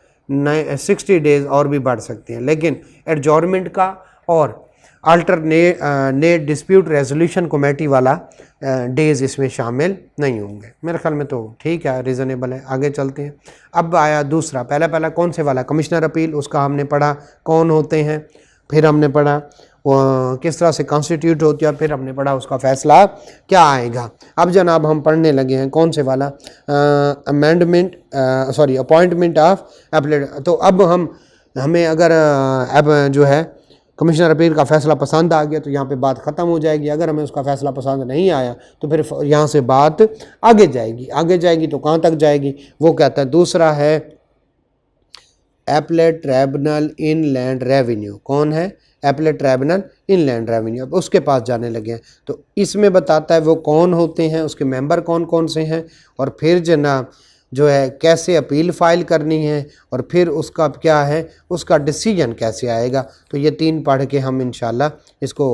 [SPEAKER 1] 60 डेज और भी बढ़ सकते हैं, लेकिन एडजॉर्नमेंट का और अल्टरनेट डिस्प्यूट रेजोल्यूशन कमेटी वाला डेज इसमें शामिल नहीं होंगे। मेरे ख्याल में तो ठीक है, रीज़नेबल है। आगे चलते हैं। अब आया दूसरा, पहला कौन से वाला, कमिश्नर अपील, उसका हमने पढ़ा कौन होते हैं, फिर हमने पढ़ा किस तरह से कॉन्स्टिट्यूट होती है, फिर हमने पढ़ा उसका फैसला क्या आएगा। अब जनाब हम पढ़ने लगे हैं कौन से वाला, अपॉइंटमेंट ऑफ एप्लेट। तो अब हम हमें अगर अब जो है कमिश्नर अपील का फैसला पसंद आ गया तो यहाँ पे बात ख़त्म हो जाएगी। अगर हमें उसका फैसला पसंद नहीं आया तो फिर यहाँ से बात आगे जाएगी तो कहाँ तक जाएगी वो कहता है। दूसरा है एपलेट ट्राइब्यूनल इनलैंड रेवेन्यू। कौन है? Appellate tribunal inland revenue. अब उसके पास जाने लगे हैं तो इसमें बताता है वो कौन होते हैं, उसके मेंबर कौन कौन से हैं, और फिर जनाब जो है कैसे अपील फाइल करनी है, और फिर उसका क्या है, उसका डिसीजन कैसे आएगा। तो ये 3 पढ़ के हम इंशाल्लाह इसको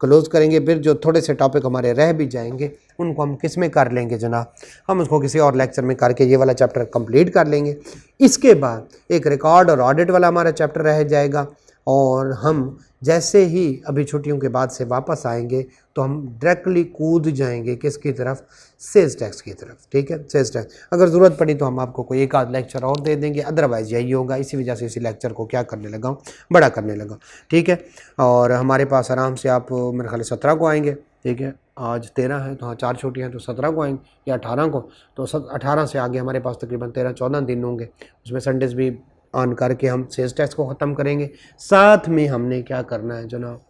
[SPEAKER 1] क्लोज़ करेंगे। फिर जो थोड़े से टॉपिक हमारे रह भी जाएंगे उनको हम किस में कर लेंगे जनाब, हम उसको किसी और लेक्चर में करके ये वाला चैप्टर कंप्लीट कर लेंगे। इसके बाद एक रिकॉर्ड और ऑडिट वाला हमारा चैप्टर रह जाएगा, और हम जैसे ही अभी छुट्टियों के बाद से वापस आएंगे तो हम डायरेक्टली कूद जाएंगे किसकी तरफ, सेल्स टैक्स की तरफ। ठीक है, सेल्स टैक्स। अगर ज़रूरत पड़ी तो हम आपको कोई एक आध लेक्चर और दे देंगे, अदरवाइज़ यही होगा। इसी वजह से इसी लेक्चर को क्या करने लगा हूँ, बड़ा करने लगा। ठीक है, और हमारे पास आराम से आप मेरे ख्याल 17 को आएंगे। ठीक है, आज 13 है तो हाँ 4 छुट्टियाँ हैं तो 17 को आएंगे या 18 को, तो 18 से आगे हमारे पास तकरीबन 13-14 दिन होंगे। उसमें संडेज़ भी ऑन करके हम सेल्स टैक्स को ख़त्म करेंगे। साथ में हमने क्या करना है जनाब,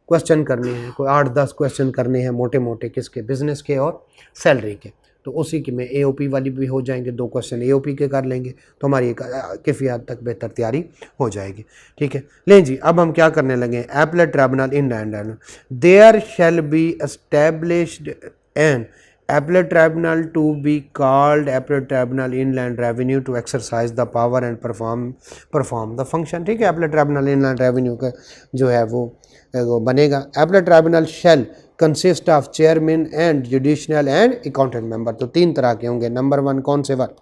[SPEAKER 1] क्वेश्चन करने हैं, कोई 8-10 क्वेश्चन करने हैं मोटे मोटे, किसके, बिजनेस के और सैलरी के। तो उसी के में एओपी वाली भी हो जाएंगे, 2 क्वेश्चन एओपी के कर लेंगे तो हमारी एक काफ़ी हद तक बेहतर तैयारी हो जाएगी। ठीक है, लें जी, अब हम क्या करने लगे, appellate tribunal inland, there shall be established an appellate tribunal to be called appellate tribunal inland revenue to exercise the power and perform the function। ठीक है, appellate tribunal inland revenue का जो है वो बनेगा। appellate tribunal shall consist of chairman and judicial and accountant member। तो 3 तरह के होंगे। नंबर 1 कौन से बात,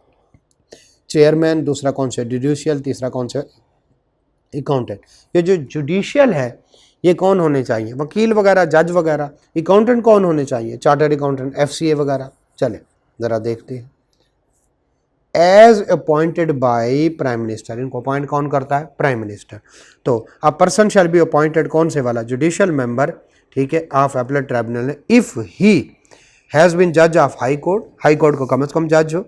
[SPEAKER 1] चेयरमैन, दूसरा कौन से जुडिशियल, तीसरा कौन से अकाउंटेंट। ये जो जुडिशियल है ये कौन होने चाहिए, वकील वगैरह, जज वगैरह। अकाउंटेंट कौन होने चाहिए, चार्टर्ड अकाउंटेंट, एफसीए वगैरह। चले ज़रा देखते हैं। As appointed by prime minister, इनको अपॉइंट कौन करता है, प्राइम मिनिस्टर। तो a person shall be appointed, कौन से वाला, जुडिशियल मेंबर। ठीक है, of appellate tribunal if he has been जज of high court, high court को कम से कम जज हो,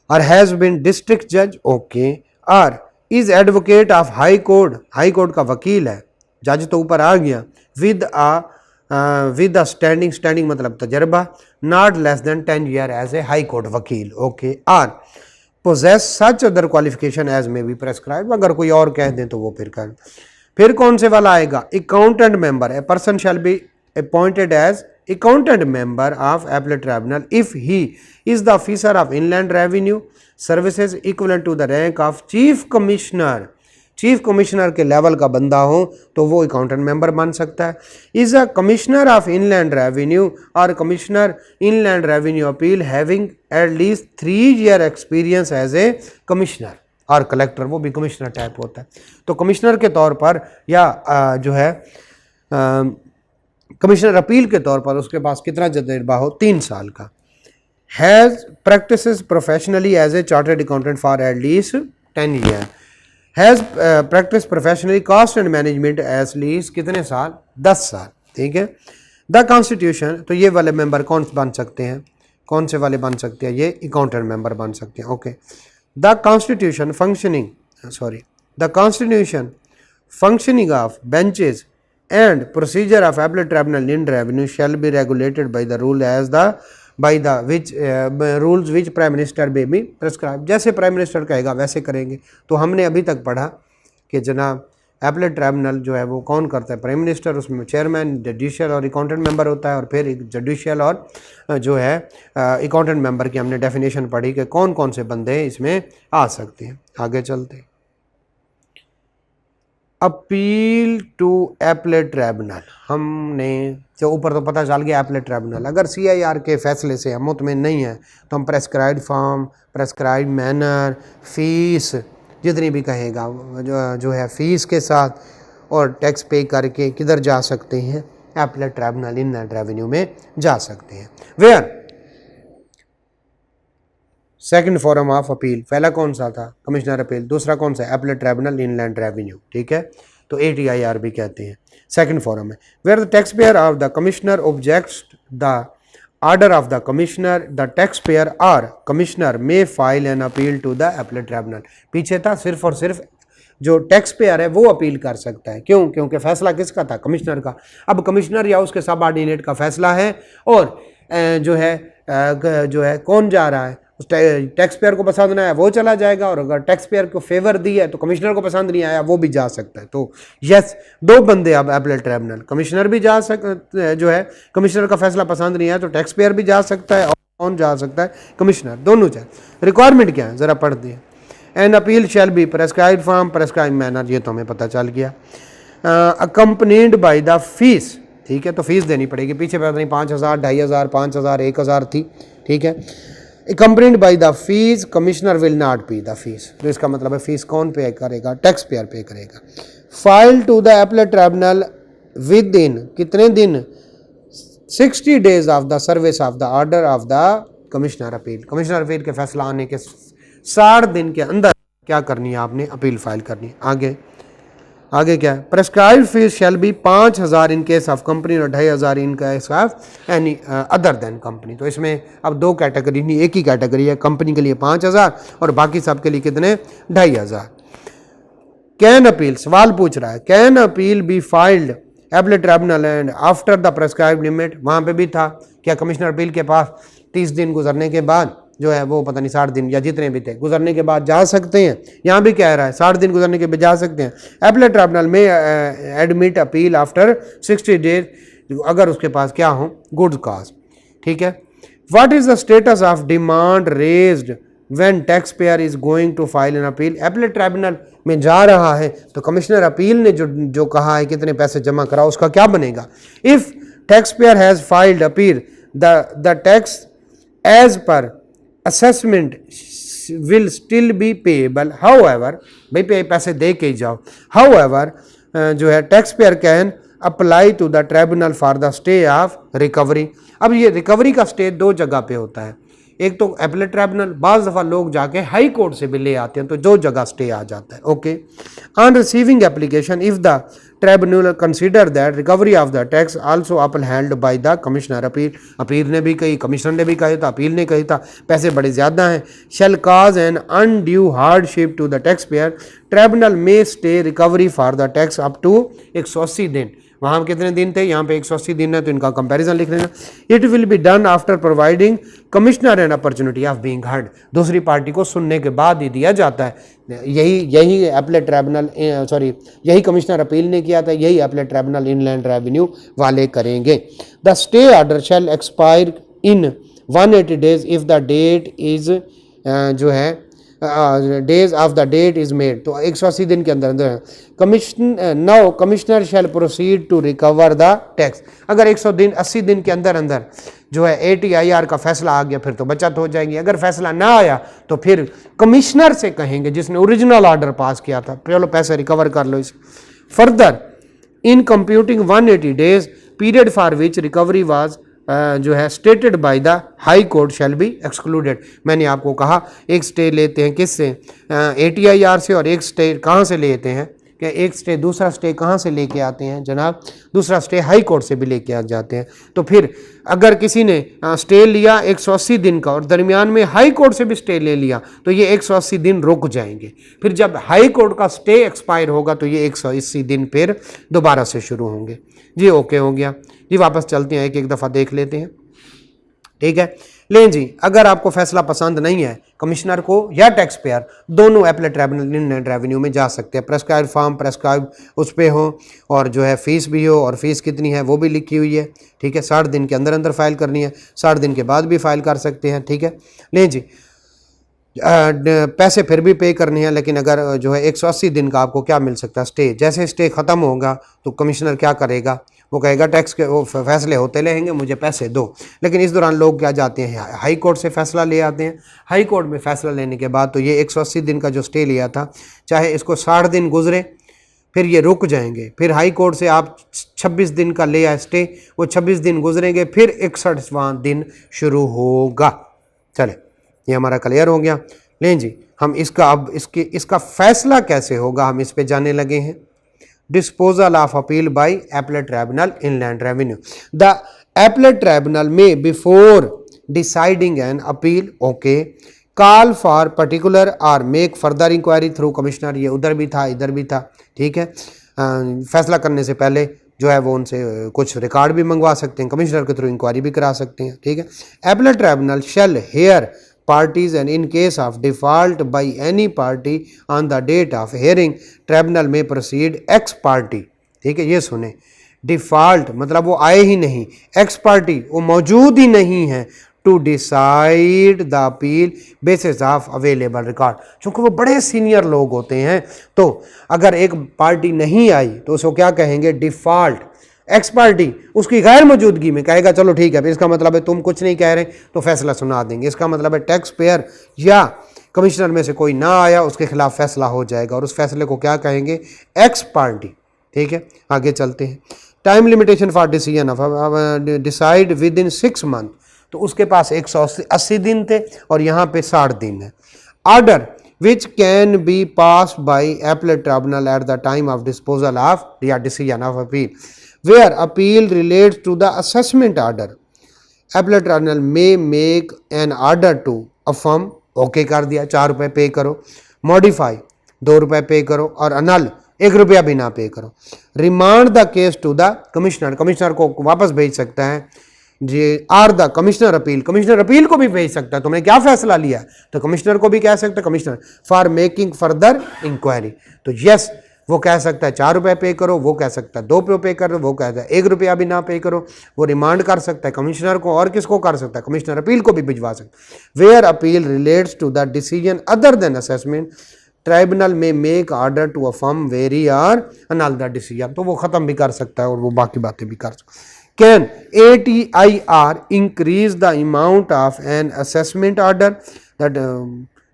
[SPEAKER 1] और हैज़ बीन डिस्ट्रिक्ट जज, ओके, और is advocate of high court, high court का वकील है, जज तो ऊपर आ गया, विद अ स्टैंडिंग मतलब तजर्बा, not less than 10 year as a high court वकील, ओके, और possess such other qualification as may be prescribe. अगर कोई और कह दें तो वो फिर कर। फिर कौन से वाला आएगा, accountant member, a person shall be appointed as accountant member of appellate tribunal if he is the officer of inland revenue services equivalent to the rank of chief commissioner। Chief commissioner के level का बंदा हो तो वो accountant member बन सकता है। Is a commissioner of inland revenue और commissioner inland revenue appeal having at least 3 year experience as a commissioner और कलेक्टर, वो भी कमिश्नर टाइप होता है। तो कमिश्नर के तौर पर या जो है कमिश्नर अपील के तौर पर उसके पास कितना तजुर्बा हो, 3 साल का। Has practises professionally as a chartered accountant for at least 10 year. Has practice professionally cost and management as least कितने साल, 10 साल। ठीक है, द कॉन्स्टिट्यूशन, तो ये वाले मेंबर कौन बन सकते हैं, कौन से वाले बन सकते हैं, ये अकाउंटेंट मेंबर बन सकते हैं, okay. The constitution functioning of benches and procedure of appellate tribunal in revenue shall be regulated by the rule as the by the which rules which prime minister may be prescribe। जैसे prime minister कहेगा वैसे करेंगे। तो हमने अभी तक पढ़ा कि जनाब appellate ट्राइब्यूनल जो है वो कौन करता है, प्राइम मिनिस्टर, उसमें चेयरमैन, जुडिशियल और अकाउंटेंट मेंबर होता है, और फिर एक जुडिशियल और जो है अकाउंटेंट मेंबर की हमने डेफिनेशन पढ़ी कि कौन कौन से बंदे इसमें आ सकते हैं। आगे चलते हैं। अपील टू एपलेट ट्राइब्यूनल, हमने जो ऊपर तो पता चल गया एपलेट ट्राइब्यूनल। अगर CIR के फैसले से हम मुतमिन नहीं हैं तो हम prescribe form, prescribe manner, fees जितनी भी कहेगा जो है फीस के साथ और टैक्स पे करके किधर जा सकते हैं, एपलेट ट्राइब्यूनल इनलैंड रेवेन्यू में जा सकते हैं। Where second forum of appeal, पहला कौन सा था, कमिश्नर अपील, दूसरा कौन सा, एपलेट ट्राइब्यूनल इनलैंड रेवेन्यू। ठीक है, तो ATIR भी कहते हैं, सेकंड फॉरम है। Where the tax payer of the commissioner objects the order of the commissioner, the tax payer और कमिश्नर में file an appeal to the appellate tribunal. पीछे था सिर्फ और सिर्फ जो टैक्स पेयर है वो अपील कर सकता है। क्यों? क्योंकि फैसला किसका था? कमिश्नर का। अब कमिश्नर या उसके सबऑर्डिनेट का फैसला है और जो है कौन जा रहा है, टैक्स पेयर को पसंद नहीं आया वो चला जाएगा, और अगर टैक्स पेयर को फेवर दी है तो कमिश्नर को पसंद नहीं आया वो भी जा सकता है। तो यस, दो बंदे अब एपलेट ट्रिब्यूनल, कमिश्नर भी जा सकते, जो है कमिश्नर का फैसला पसंद नहीं आया तो टैक्स पेयर भी जा सकता है, और कौन जा सकता है? कमिश्नर, दोनों जाए। रिक्वायरमेंट क्या है जरा पढ़ दिए। An appeal shall be prescribed from prescribed manner, ये तो हमें पता चल गया। अकम्पनीड बाय द फीस, ठीक है, तो फीस देनी पड़ेगी। पीछे पता नहीं 5,000, 2,500, 5,000, 1,000 थी, ठीक है। Accompanied by the fees, commissioner will not पे द फीस, तो इसका मतलब है फीस कौन पे करेगा? टैक्स पेयर पे करेगा। File to the appellate tribunal within कितने दिन? 60 days of the service of the order of the commissioner appeal, commissioner appeal के फैसला आने के 60 दिन के अंदर क्या करनी है आपने? अपील फाइल करनी है। आगे क्या है? Prescribed fees shall be 5,000 in case of company और 2,500 in case of any other than company. तो इसमें अब दो कैटेगरी नहीं, एक ही कैटेगरी है, कंपनी के लिए 5,000 और बाकी सब के लिए कितने? 2,500। कैन अपील, सवाल पूछ रहा है, can appeal be filed appellate tribunal and after the prescribed limit, वहाँ पे भी था क्या कमिश्नर अपील के पास 30 दिन गुजरने के बाद जो है वो पता नहीं 60 दिन या जितने भी थे गुजरने के बाद जा सकते हैं। यहाँ भी कह रहा है 60 दिन गुजरने के बाद जा सकते हैं। एपलेट ट्रिब्यूनल में एडमिट अपील आफ्टर 60 डेज, अगर उसके पास क्या हो? गुड कॉज, ठीक है। What is the status of demand raised when tax pair is going to file an appeal? Appellate tribunal में जा रहा है तो कमिश्नर अपील ने जो कहा है कितने पैसे जमा कराओ, उसका क्या बनेगा? If tax payer has filed appeal the tax as per assessment will still be payable, however, भाई पैसे दे के ही जाओ, however जो है tax payer can apply to the tribunal for the stay of recovery. अब ये रिकवरी का स्टे दो जगह पे होता है, एक तो एपलेट ट्रिब्यूनल, बाज़ दफ़ा लोग जाके हाई कोर्ट से भी ले आते हैं, तो दो जगह स्टे आ जाता है। Okay, on receiving application if the tribunal consider that recovery of the tax also upheld bye the commissioner, appeal ने भी कही, कमिश्नर ने भी कहा था, अपील ने कही था पैसे बड़े ज़्यादा हैं, shall cause an undue hardship to the tax payer, tribunal may stay recovery for the tax up to 180 दिन। वहाँ कितने दिन थे? यहाँ पे 180 दिन है, तो इनका कंपैरिजन लिख लेना। It will be done after providing commissioner an opportunity of being heard, दूसरी पार्टी को सुनने के बाद ही दिया जाता है। यही एपलेट ट्रिब्यूनल यही कमिश्नर अपील ने किया था, यही एपलेट ट्रिब्यूनल इनलैंड रेवेन्यू वाले करेंगे। The stay order shall expire in 180 days if the date is जो है days of the date is made, तो 180 दिन के अंदर commissioner shall proceed to recover the tax. अगर 180 दिन के अंदर जो है ATIR का फैसला आ गया फिर तो बचत हो जाएगी, अगर फैसला ना आया तो फिर कमिश्नर से कहेंगे जिसने ओरिजिनल ऑर्डर पास किया था, चलो पैसे रिकवर कर लो इसे। Further in computing 180 days period for which recovery was जो है stated by the high court shall be excluded. मैंने आपको कहा एक स्टे लेते हैं किससे? ATIR से, और एक स्टे कहाँ से लेते हैं? कि एक स्टे दूसरा स्टे कहाँ से लेके आते हैं जनाब? दूसरा स्टे हाई कोर्ट से भी लेके आ जाते हैं। तो फिर अगर किसी ने स्टे लिया 180 दिन का और दरमियान में हाई कोर्ट से भी स्टे ले लिया तो ये 180 दिन रुक जाएंगे। फिर जब हाई कोर्ट का स्टे एक्सपायर होगा तो ये 180 दिन फिर दोबारा से शुरू होंगे। जी ओके हो गया जी, वापस चलते हैं, एक दफ़ा देख लेते हैं, ठीक है। लें जी, अगर आपको फैसला पसंद नहीं है कमिश्नर को या टैक्स पेयर, दोनों एपलेट ट्रिब्यूनल इनलैंड रेवेन्यू में जा सकते हैं। प्रेस्क्राइब फॉर्म प्रेस्क्राइब उस पर हो और जो है फीस भी हो, और फीस कितनी है वो भी लिखी हुई है, ठीक है। 60 दिन के अंदर फाइल करनी है, 60 दिन के बाद भी फाइल कर सकते हैं, ठीक है। लें जी, पैसे फिर भी पे करने हैं, लेकिन अगर जो है 180 दिन का आपको क्या मिल सकता है? स्टे। जैसे स्टे ख़त्म होगा तो कमिश्नर क्या करेगा? वो कहेगा टैक्स के वो फैसले होते रहेंगे, मुझे पैसे दो। लेकिन इस दौरान लोग क्या जाते हैं? हाई कोर्ट से फैसला ले आते हैं। हाई कोर्ट में फैसला लेने के बाद तो ये 180 दिन का जो स्टे लिया था, चाहे इसको 60 दिन गुजरे फिर ये रुक जाएंगे। फिर हाई कोर्ट से आप 26 दिन का ले आए स्टे, वो 26 दिन गुजरेंगे, फिर 61वां दिन शुरू होगा। चले, ये हमारा क्लियर हो गया। लें जी, हम इसका फैसला कैसे होगा हम इस पे जाने लगे हैं। Disposal of appeal by appellate tribunal inland revenue. The appellate tribunal may before deciding an appeal, okay, call for particular और make further inquiry through commissioner, ये उधर भी था इधर भी था, ठीक है। फैसला करने से पहले जो है वो उनसे कुछ रिकॉर्ड भी मंगवा सकते हैं, कमिश्नर के थ्रू इंक्वायरी भी करा सकते हैं, ठीक है। Appellate tribunal shall hear parties and in case of default by any party on the date of hearing tribunal may proceed ex party, ठीक है। ये सुने, डिफॉल्ट मतलब वो आए ही नहीं, एक्स पार्टी वो मौजूद ही नहीं है, to decide the appeal basis of available record. चूंकि वो बड़े सीनियर लोग होते हैं तो अगर एक पार्टी नहीं आई तो उसको क्या कहेंगे, डिफॉल्ट। एक्स पार्टी उसकी गैर मौजूदगी में कहेगा चलो ठीक है, इसका मतलब है तुम कुछ नहीं कह रहे तो फैसला सुना देंगे, इसका मतलब है टैक्स पेयर या कमिश्नर में से कोई ना आया उसके खिलाफ फैसला हो जाएगा और उस फैसले को क्या कहेंगे, एक्स पार्टी, ठीक है। आगे चलते हैं। Time limitation for decision of decide with in 6 month, तो उसके पास 180 दिन थे और यहाँ पे 60 दिन है। Order which can be passed by appellate tribunal at the time of disposal of या decision of appeal where appeal relates to the assessment order, appellate tribunal may make an order to affirm, okay कर दिया 4 रुपये पे करो, modify 2 रुपये पे करो और अनल 1 रुपया भी ना पे करो, remand the case to the commissioner, commissioner को वापस भेज सकता है जी, or the commissioner appeal, commissioner appeal को भी भेज सकता है, तुमने क्या फैसला लिया तो कमिश्नर को भी कह सकता है, commissioner for making further inquiry, तो यस वो कह सकता है 4 रुपये पे करो, वो कह सकता है 2 रुपये पे करो, वो कहता है 1 रुपया भी ना पे करो, वो रिमांड कर सकता है कमिश्नर को और किसको कर सकता है, कमिश्नर अपील को भी भिजवा सकता है। Where appeal relates to the decision other than assessment tribunal may make order to affirm vary और अनल द डिसीजन, तो वो ख़त्म भी कर सकता है और वो बाकी बातें भी कर सकता है। Can ATIR increase the amount of an assessment order, that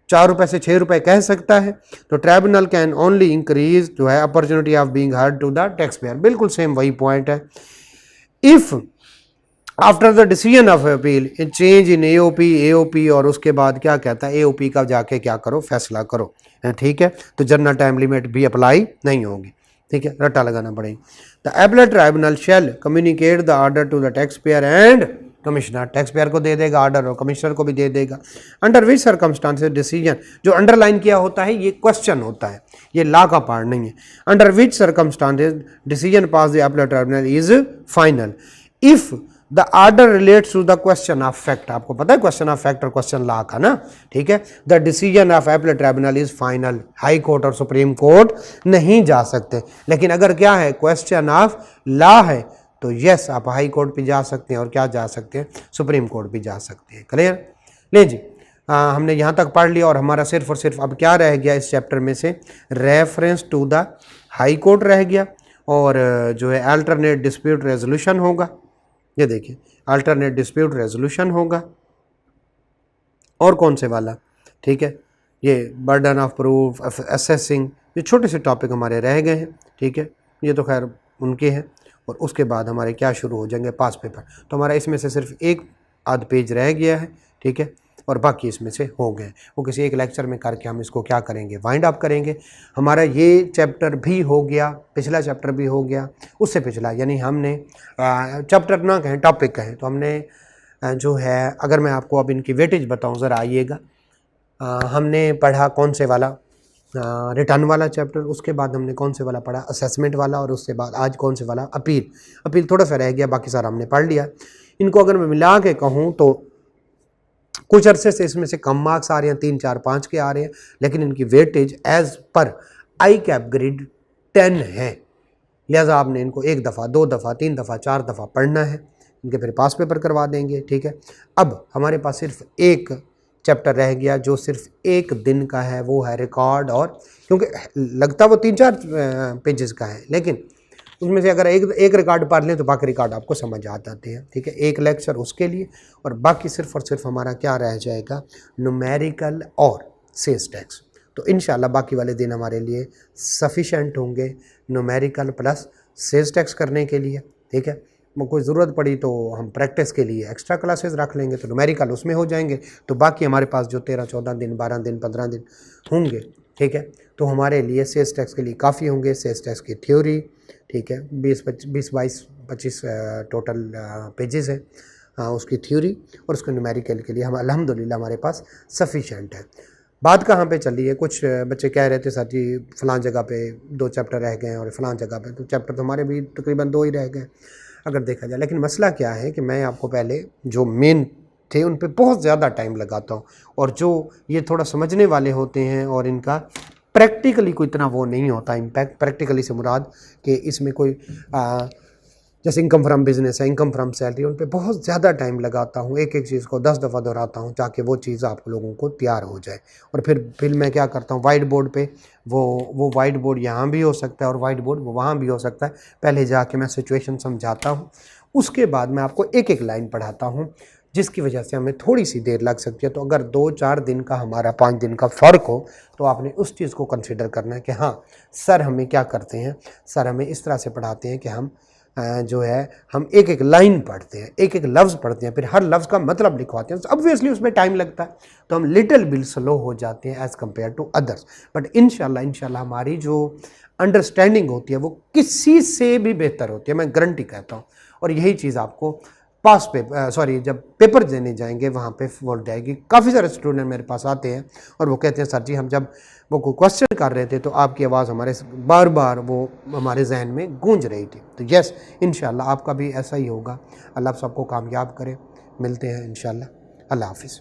[SPEAKER 1] 4 रुपये से 6 रुपये कह सकता है, तो ट्राइब्यूनल कैन ओनली इंक्रीज जो है opportunity of being heard to the tax payer, बिल्कुल सेम वही पॉइंट है। If after the decision of appeal change in AOP और उसके बाद क्या कहता है, AOP का जाके क्या करो, फैसला करो, ठीक है। तो जनरल टाइम लिमिट भी अप्लाई नहीं होगी, ठीक है, रट्टा लगाना पड़ेगा। The appellate tribunal shall communicate the order to the tax payer and commissioner, tax pair को दे देगा ऑर्डर और कमिश्नर को भी दे देगा। अंडर विच सर्कमस्टांसेस डिसीजन, जो अंडरलाइन किया होता है ये क्वेश्चन होता है, ये लॉ का पार्ट नहीं है। Under which circumstances decision pass the appellate tribunal is final if the order relates to the question of fact, आपको पता है क्वेश्चन ऑफ फैक्ट और क्वेश्चन लॉ का ना, ठीक है। The decision of appellate tribunal is final, high court और supreme court नहीं जा सकते, लेकिन अगर क्या है क्वेश्चन ऑफ लॉ है तो यस आप हाई कोर्ट भी जा सकते हैं और क्या जा सकते हैं, सुप्रीम कोर्ट भी जा सकते हैं। क्लियर, ले जी हमने यहाँ तक पढ़ लिया और हमारा सिर्फ और सिर्फ अब क्या रह गया इस चैप्टर में से, reference to the high court रह गया और जो है अल्टरनेट डिस्प्यूट रेजोल्यूशन होगा, ये देखिए अल्टरनेट डिस्प्यूट रेजोल्यूशन होगा और कौन से वाला, ठीक है, ये बर्डन ऑफ प्रूफ, असेसिंग, ये छोटे से टॉपिक हमारे रह गए हैं, ठीक है, ये तो खैर उनके हैं। और उसके बाद हमारे क्या शुरू हो जाएंगे, पास पेपर, तो हमारा इसमें से सिर्फ एक आध पेज रह गया है, ठीक है, और बाकी इसमें से हो गए, वो किसी एक लेक्चर में करके हम इसको क्या करेंगे, वाइंड अप करेंगे। हमारा ये चैप्टर भी हो गया, पिछला चैप्टर भी हो गया, उससे पिछला, यानी हमने चैप्टर ना कहें टॉपिक कहें तो हमने जो है, अगर मैं आपको अब इनकी वेटेज बताऊं ज़रा आइएगा, हमने पढ़ा कौन से वाला, रिटर्न वाला चैप्टर, उसके बाद हमने कौन से वाला पढ़ा, असेसमेंट वाला, और उसके बाद आज कौन से वाला, अपील थोड़ा सा रह गया, बाकी सारा हमने पढ़ लिया। इनको अगर मैं मिला के कहूँ तो कुछ अरसे से इसमें से कम मार्क्स आ रहे हैं, 3 4 5 के आ रहे हैं, लेकिन इनकी वेटेज एज पर आई कैप ग्रेड 10 है, लिहाजा आपने इनको 1 दफ़ा 2 दफ़ा 3 दफ़ा 4 दफ़ा पढ़ना है, इनके फिर पास पेपर करवा देंगे, ठीक है। अब हमारे पास सिर्फ एक चैप्टर रह गया जो सिर्फ 1 दिन का है, वो है रिकॉर्ड, और क्योंकि लगता वो 3 4 पेजेस का है, लेकिन उसमें से अगर एक रिकॉर्ड पढ़ लें तो बाकी रिकॉर्ड आपको समझ आ जाते हैं, ठीक है। एक लेक्चर उसके लिए और बाकी सिर्फ और सिर्फ हमारा क्या रह जाएगा, न्यूमेरिकल और सेल्स टैक्स। तो इंशाल्लाह बाकी वाले दिन हमारे लिए सफिशेंट होंगे न्यूमेरिकल प्लस सेल्स टैक्स करने के लिए, ठीक है। कोई ज़रूरत पड़ी तो हम प्रैक्टिस के लिए एक्स्ट्रा क्लासेस रख लेंगे, तो न्यूमेरिकल उसमें हो जाएंगे, तो बाकी हमारे पास जो 13 14 दिन 12 दिन 15 दिन होंगे, ठीक है, तो हमारे लिए सेल्स टैक्स के लिए काफ़ी होंगे। सेल्स टैक्स की थ्योरी, ठीक है, 20 22 25 टोटल पेजेस है, उसकी थ्योरी और उसके न्यूमेरिकल के लिए हम अल्हम्दुलिल्लाह हमारे पास सफिशेंट है। बात कहाँ पे चली है, कुछ बच्चे कह रहे थे सर जी फ़लाँ जगह पे 2 चैप्टर रह गए हैं और फ़लाँ जगह पे, तो चैप्टर तो हमारे भी तकरीबन 2 ही रह गए अगर देखा जाए। लेकिन मसला क्या है कि मैं आपको पहले जो मेन थे उन पे बहुत ज़्यादा टाइम लगाता हूँ, और जो ये थोड़ा समझने वाले होते हैं और इनका प्रैक्टिकली कोई इतना वो नहीं होता इम्पैक्ट, प्रैक्टिकली से मुराद कि इसमें कोई जैसे इनकम फ्रॉम बिजनेस है, इनकम फ्रॉम सैलरी, उन पे बहुत ज़्यादा टाइम लगाता हूँ, एक एक चीज़ को 10 दफ़ा दोहराता हूँ ताकि वो चीज़ आप लोगों को तैयार हो जाए। और फिर मैं क्या करता हूँ, वाइट बोर्ड पे वो वाइट बोर्ड यहाँ भी हो सकता है और वाइट बोर्ड वो वहाँ भी हो सकता है। पहले जाके मैं सिचुएशन समझाता हूँ, उसके बाद मैं आपको एक एक लाइन पढ़ाता हूँ, जिसकी वजह से हमें थोड़ी सी देर लग सकती है। तो अगर 2-4 दिन का हमारा 5 दिन का फ़र्क हो तो आपने उस चीज़ को कंसिडर करना है कि हाँ सर हमें क्या करते हैं, सर हमें इस तरह से पढ़ाते हैं कि हम जो है हम एक एक लाइन पढ़ते हैं, एक एक लफ्ज़ पढ़ते हैं, फिर हर लफ्ज़ का मतलब लिखवाते हैं। ऑब्वियसली उसमें टाइम लगता है, तो हम लिटिल बिट स्लो हो जाते हैं as compare to others. But इंशाल्लाह हमारी जो अंडरस्टैंडिंग होती है वो किसी से भी बेहतर होती है, मैं गारंटी कहता हूँ। और यही चीज़ आपको पास पे जब पेपर देने जाएंगे वहाँ पे बोल जाएगी। काफ़ी सारे स्टूडेंट मेरे पास आते हैं और वो कहते हैं सर जी हम जब वो कोई क्वेश्चन कर रहे थे तो आपकी आवाज़ हमारे बार बार वो हमारे जहन में गूंज रही थी। तो यस इंशाल्लाह आपका भी ऐसा ही होगा। अल्लाह सबको कामयाब करे। मिलते हैं इंशाल्लाह। अल्लाह हाफिज़।